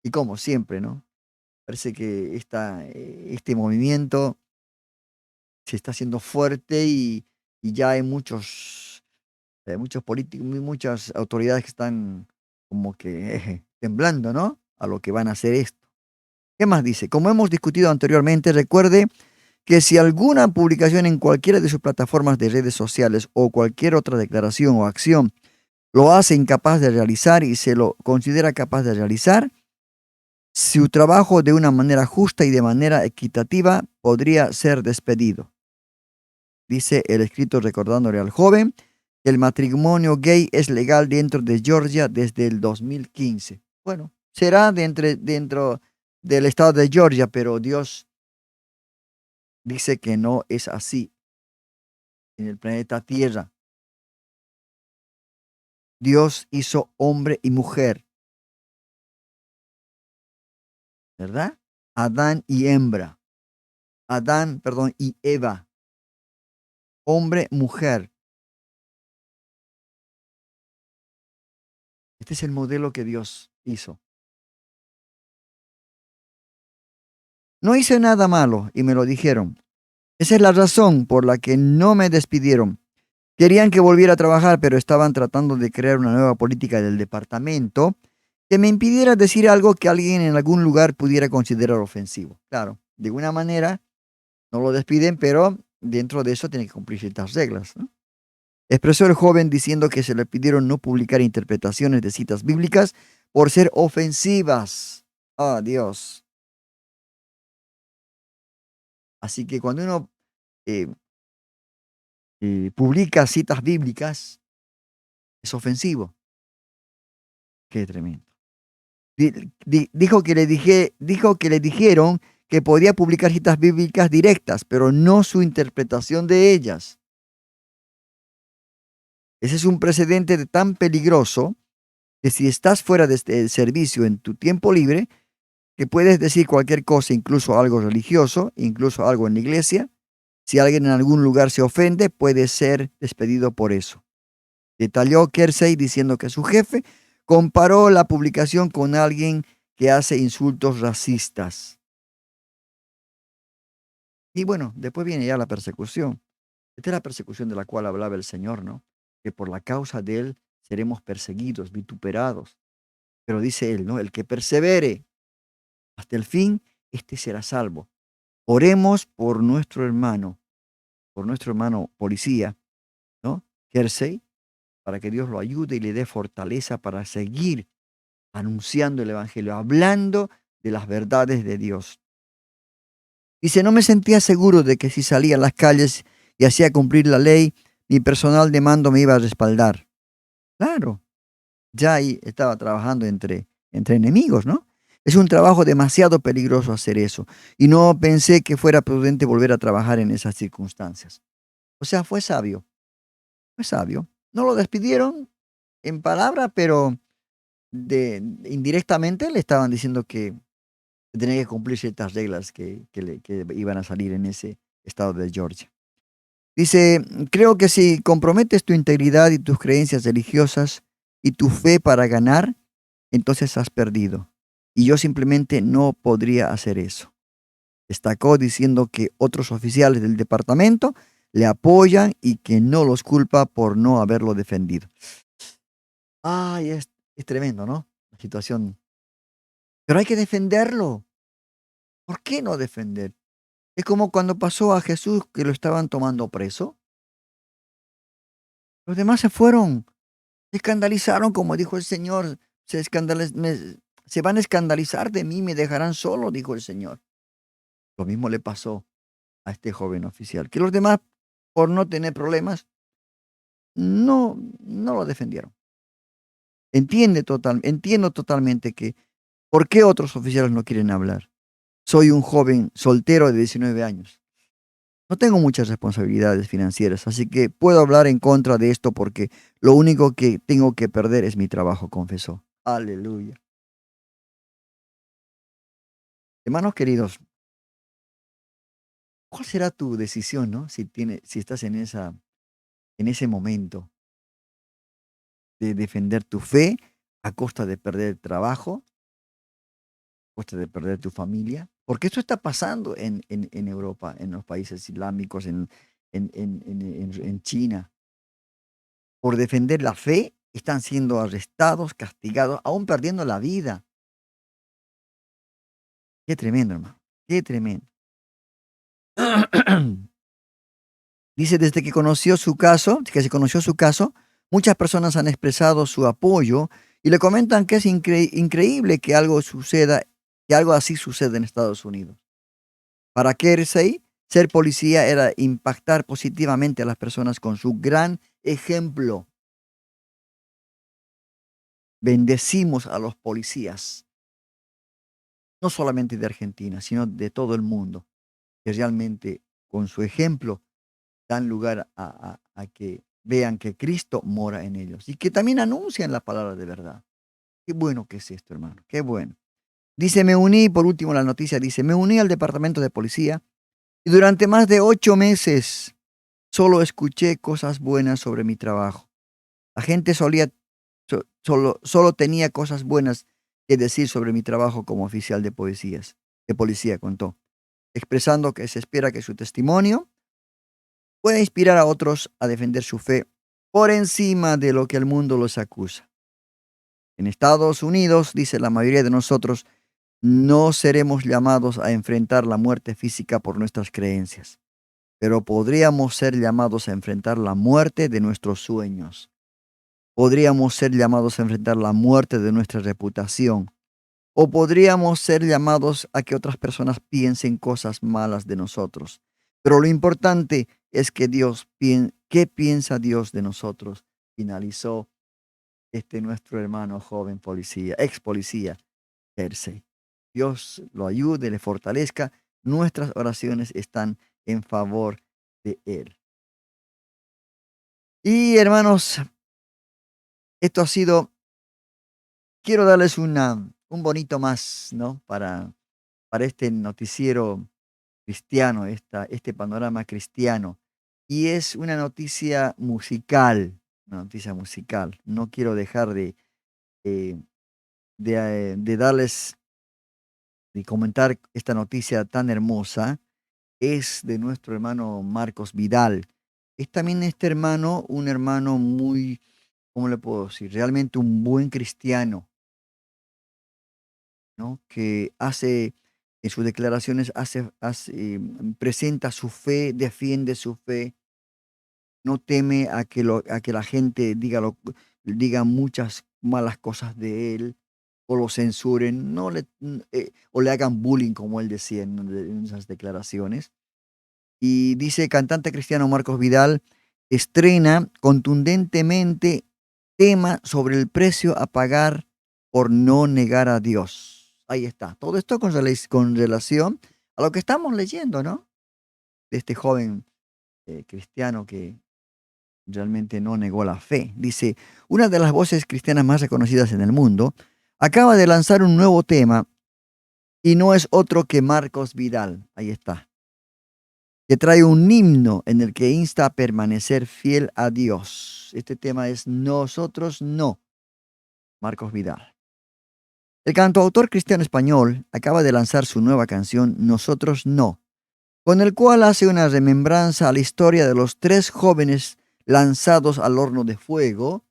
Y como siempre, ¿no? Parece que este movimiento se está haciendo fuerte y ya hay muchos políticos, muchas autoridades que están como que temblando, ¿no? A lo que van a hacer esto. ¿Qué más dice? Como hemos discutido anteriormente, recuerde que si alguna publicación en cualquiera de sus plataformas de redes sociales o cualquier otra declaración o acción lo hace incapaz de realizar y se lo considera capaz de realizar, su trabajo de una manera justa y de manera equitativa podría ser despedido. Dice el escrito recordándole al joven que el matrimonio gay es legal dentro de Georgia desde el 2015. Bueno, será dentro del estado de Georgia, pero Dios dice que no es así en el planeta Tierra. Dios hizo hombre y mujer, ¿verdad? Adán y hembra. Y Eva. Hombre, mujer. Este es el modelo que Dios hizo. No hice nada malo y me lo dijeron. Esa es la razón por la que no me despidieron. Querían que volviera a trabajar, pero estaban tratando de crear una nueva política del departamento que me impidiera decir algo que alguien en algún lugar pudiera considerar ofensivo. Claro, de alguna manera no lo despiden, pero dentro de eso tiene que cumplir ciertas reglas, ¿no? Expresó el joven diciendo que se le pidieron no publicar interpretaciones de citas bíblicas por ser ofensivas. ¡Ah, Dios! Así que cuando uno publica citas bíblicas, es ofensivo. Qué tremendo. Dijo que le dijeron que podía publicar citas bíblicas directas, pero no su interpretación de ellas. Ese es un precedente tan peligroso que si estás fuera de este servicio en tu tiempo libre, que puedes decir cualquier cosa, incluso algo religioso, incluso algo en la iglesia. Si alguien en algún lugar se ofende, puede ser despedido por eso. Detalló Kersey diciendo que su jefe comparó la publicación con alguien que hace insultos racistas. Y bueno, después viene ya la persecución. Esta es la persecución de la cual hablaba el Señor, ¿no? Que por la causa de Él seremos perseguidos, vituperados. Pero dice Él, ¿no? El que persevere hasta el fin, este será salvo. Oremos por nuestro hermano policía, ¿no? Kersey, para que Dios lo ayude y le dé fortaleza para seguir anunciando el Evangelio, hablando de las verdades de Dios. Dice, no me sentía seguro de que si salía a las calles y hacía cumplir la ley, mi personal de mando me iba a respaldar. Claro, ya ahí estaba trabajando entre enemigos, ¿no? Es un trabajo demasiado peligroso hacer eso. Y no pensé que fuera prudente volver a trabajar en esas circunstancias. O sea, fue sabio. Fue sabio. No lo despidieron en palabra, pero indirectamente le estaban diciendo que tenía que cumplir ciertas reglas que iban a salir en ese estado de Georgia. Dice, creo que si comprometes tu integridad y tus creencias religiosas y tu fe para ganar, entonces has perdido. Y yo simplemente no podría hacer eso. Destacó diciendo que otros oficiales del departamento le apoyan y que no los culpa por no haberlo defendido. Ay, es tremendo, ¿no? La situación Pero hay que defenderlo. ¿Por qué no defender? Es como cuando pasó a Jesús que lo estaban tomando preso. Los demás se fueron, se escandalizaron, como dijo el Señor. Se van a escandalizar de mí, me dejarán solo, dijo el Señor. Lo mismo le pasó a este joven oficial, que los demás, por no tener problemas, no lo defendieron. Entiendo totalmente que ¿por qué otros oficiales no quieren hablar? Soy un joven soltero de 19 años. No tengo muchas responsabilidades financieras, así que puedo hablar en contra de esto porque lo único que tengo que perder es mi trabajo, confesó. Aleluya. Hermanos queridos, ¿cuál será tu decisión, no? Si estás en ese momento de defender tu fe a costa de perder el trabajo, a costa de perder tu familia. Porque esto está pasando en Europa, en los países islámicos, en China. Por defender la fe, están siendo arrestados, castigados, aún perdiendo la vida. Qué tremendo, hermano. Qué tremendo. Dice, desde que se conoció su caso, muchas personas han expresado su apoyo y le comentan que es increíble que algo así suceda en Estados Unidos. Para Kersey, ser policía era impactar positivamente a las personas con su gran ejemplo. Bendecimos a los policías, no solamente de Argentina, sino de todo el mundo, que realmente con su ejemplo dan lugar a que vean que Cristo mora en ellos y que también anuncian la palabra de verdad. Qué bueno que es esto, hermano, qué bueno. Dice, por último la noticia dice, me uní al departamento de policía y durante más de 8 meses solo escuché cosas buenas sobre mi trabajo. La gente solo tenía cosas buenas que decir sobre mi trabajo como oficial de policía, contó, expresando que se espera que su testimonio pueda inspirar a otros a defender su fe por encima de lo que el mundo los acusa. En Estados Unidos, dice, la mayoría de nosotros no seremos llamados a enfrentar la muerte física por nuestras creencias, pero podríamos ser llamados a enfrentar la muerte de nuestros sueños. Podríamos ser llamados a enfrentar la muerte de nuestra reputación. O podríamos ser llamados a que otras personas piensen cosas malas de nosotros. Pero lo importante es que ¿qué piensa Dios de nosotros? Finalizó nuestro hermano joven ex policía, Kersey. Dios lo ayude, le fortalezca. Nuestras oraciones están en favor de él. Y hermanos, esto ha sido, quiero darles un bonito más, ¿no? Para este noticiero cristiano, este panorama cristiano. Y es una noticia musical, No quiero dejar de darles, de comentar esta noticia tan hermosa. Es de nuestro hermano Marcos Vidal. Es también un hermano muy, ¿cómo le puedo decir? Realmente un buen cristiano, ¿no? Que en sus declaraciones presenta su fe, defiende su fe, no teme a que la gente diga muchas malas cosas de él o lo censuren, o le hagan bullying, como él decía en esas declaraciones. Y dice, cantante cristiano Marcos Vidal estrena contundentemente tema sobre el precio a pagar por no negar a Dios. Ahí está. Todo esto con relación a lo que estamos leyendo, ¿no? De este joven cristiano que realmente no negó la fe. Dice, una de las voces cristianas más reconocidas en el mundo acaba de lanzar un nuevo tema y no es otro que Marcos Vidal. Ahí está. Que trae un himno en el que insta a permanecer fiel a Dios. Este tema es Nosotros No, Marcos Vidal. El cantautor cristiano español acaba de lanzar su nueva canción Nosotros No, con el cual hace una remembranza a la historia de los 3 jóvenes lanzados al horno de fuego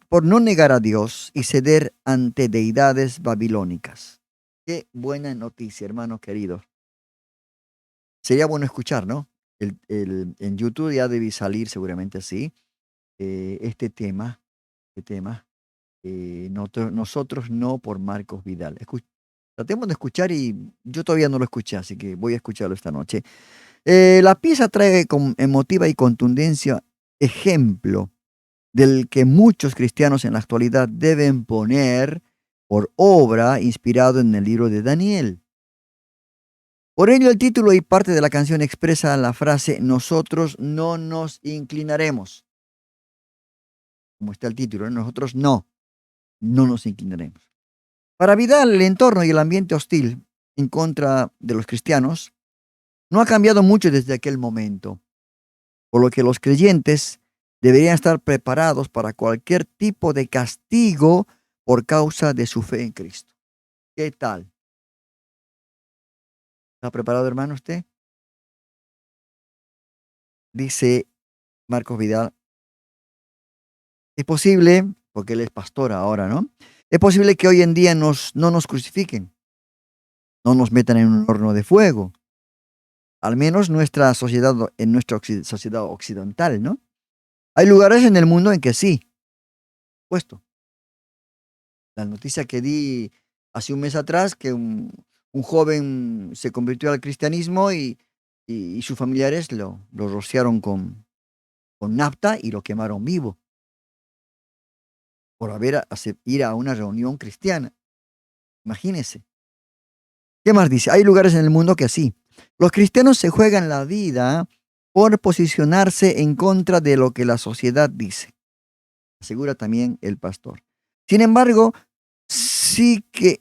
por no negar a Dios y ceder ante deidades babilónicas. Qué buena noticia, hermanos queridos. Sería bueno escuchar, ¿no? En YouTube ya debe salir seguramente así este tema. Nosotros no, por Marcos Vidal. Tratemos de escuchar y yo todavía no lo escuché, así que voy a escucharlo esta noche. La pieza trae con emotiva y contundencia ejemplo del que muchos cristianos en la actualidad deben poner por obra inspirado en el libro de Daniel. Por ello el título y parte de la canción expresa la frase nosotros no nos inclinaremos. Como está el título, nosotros no nos inclinaremos. Para Vidal, el entorno y el ambiente hostil en contra de los cristianos no ha cambiado mucho desde aquel momento, por lo que los creyentes deberían estar preparados para cualquier tipo de castigo por causa de su fe en Cristo. ¿Qué tal? ¿Está preparado, hermano, usted? Dice Marcos Vidal, es posible, porque él es pastor ahora, ¿no? Es posible que hoy en día no nos crucifiquen, no nos metan en un horno de fuego, al menos en nuestra sociedad occidental, ¿no? Hay lugares en el mundo en que sí, puesto. La noticia que di hace un mes atrás, que un joven se convirtió al cristianismo y sus familiares lo rociaron con nafta y lo quemaron vivo por ir a una reunión cristiana. Imagínense. ¿Qué más dice? Hay lugares en el mundo que sí. Los cristianos se juegan la vida por posicionarse en contra de lo que la sociedad dice, asegura también el pastor. Sin embargo, sí que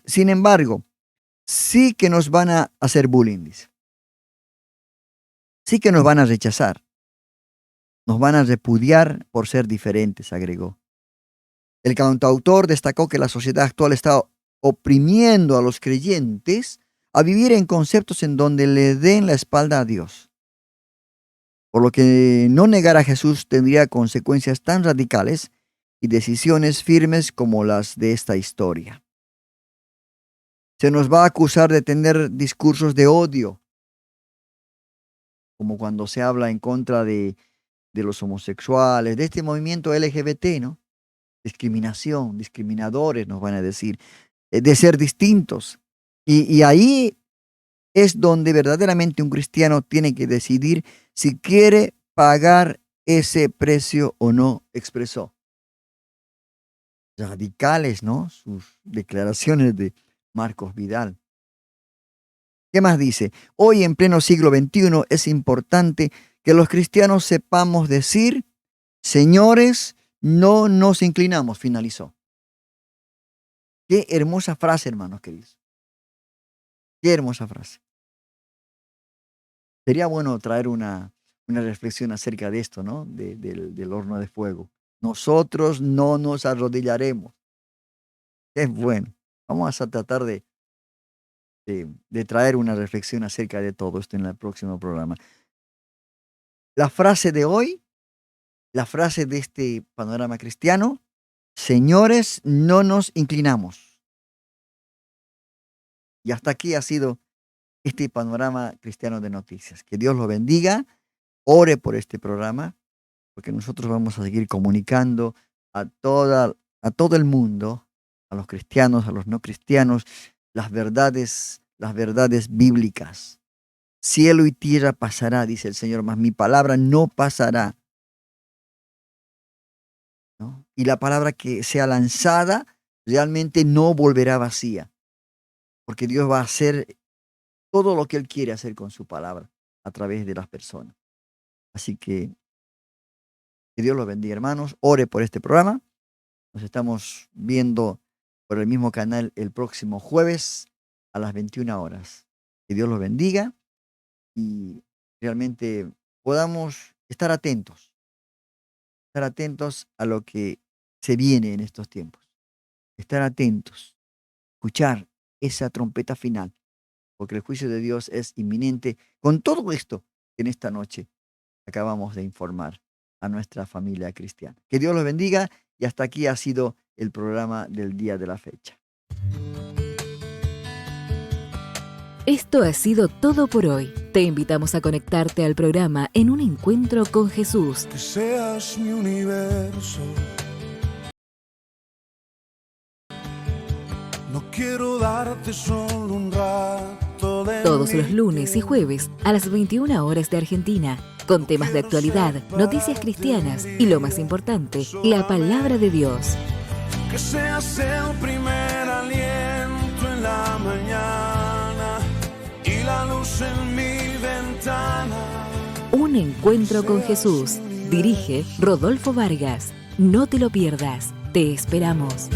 nos van a hacer bullying, dice. Sí que nos van a rechazar. Nos van a repudiar por ser diferentes, agregó. El cantautor destacó que la sociedad actual está oprimiendo a los creyentes a vivir en conceptos en donde le den la espalda a Dios. Por lo que no negar a Jesús tendría consecuencias tan radicales y decisiones firmes como las de esta historia. Se nos va a acusar de tener discursos de odio, como cuando se habla en contra de los homosexuales, de este movimiento LGBT, ¿no? Discriminación, discriminadores, nos van a decir, de ser distintos. Y ahí es donde verdaderamente un cristiano tiene que decidir si quiere pagar ese precio o no, expresó. Radicales, ¿no? Sus declaraciones de Marcos Vidal. ¿Qué más dice? Hoy en pleno siglo XXI es importante que los cristianos sepamos decir, señores, no nos inclinamos, finalizó. Qué hermosa frase, hermanos queridos. Qué hermosa frase. Sería bueno traer una reflexión acerca de esto, ¿no? Del horno de fuego. Nosotros no nos arrodillaremos. Es bueno. Vamos a tratar de traer una reflexión acerca de todo esto en el próximo programa. La frase de hoy, la frase de este panorama cristiano, señores, no nos inclinamos. Y hasta aquí ha sido este panorama cristiano de noticias. Que Dios lo bendiga, ore por este programa, porque nosotros vamos a seguir comunicando a todo el mundo, a los cristianos, a los no cristianos, las verdades bíblicas. Cielo y tierra pasará, dice el Señor, mas mi palabra no pasará, ¿no? Y la palabra que sea lanzada realmente no volverá vacía, porque Dios va a hacer todo lo que Él quiere hacer con su palabra a través de las personas. Así que Dios los bendiga, hermanos. Ore por este programa. Nos estamos viendo por el mismo canal el próximo jueves a las 21 horas. Que Dios los bendiga y realmente podamos estar atentos a lo que se viene en estos tiempos. Estar atentos, escuchar esa trompeta final, porque el juicio de Dios es inminente con todo esto que en esta noche acabamos de informar. a nuestra familia cristiana. Que Dios los bendiga y hasta aquí ha sido el programa del día de la fecha. Esto ha sido todo por hoy. Te invitamos a conectarte al programa En un Encuentro con Jesús. Que seas mi universo. No quiero darte solo un rato de Todos mi los lunes y jueves a las 21 horas de Argentina, con temas de actualidad, noticias cristianas y lo más importante, la palabra de Dios. Que seas el primer aliento en la mañana y la luz en mi ventana. Un Encuentro con Jesús. Dirige Rodolfo Vargas. No te lo pierdas. Te esperamos.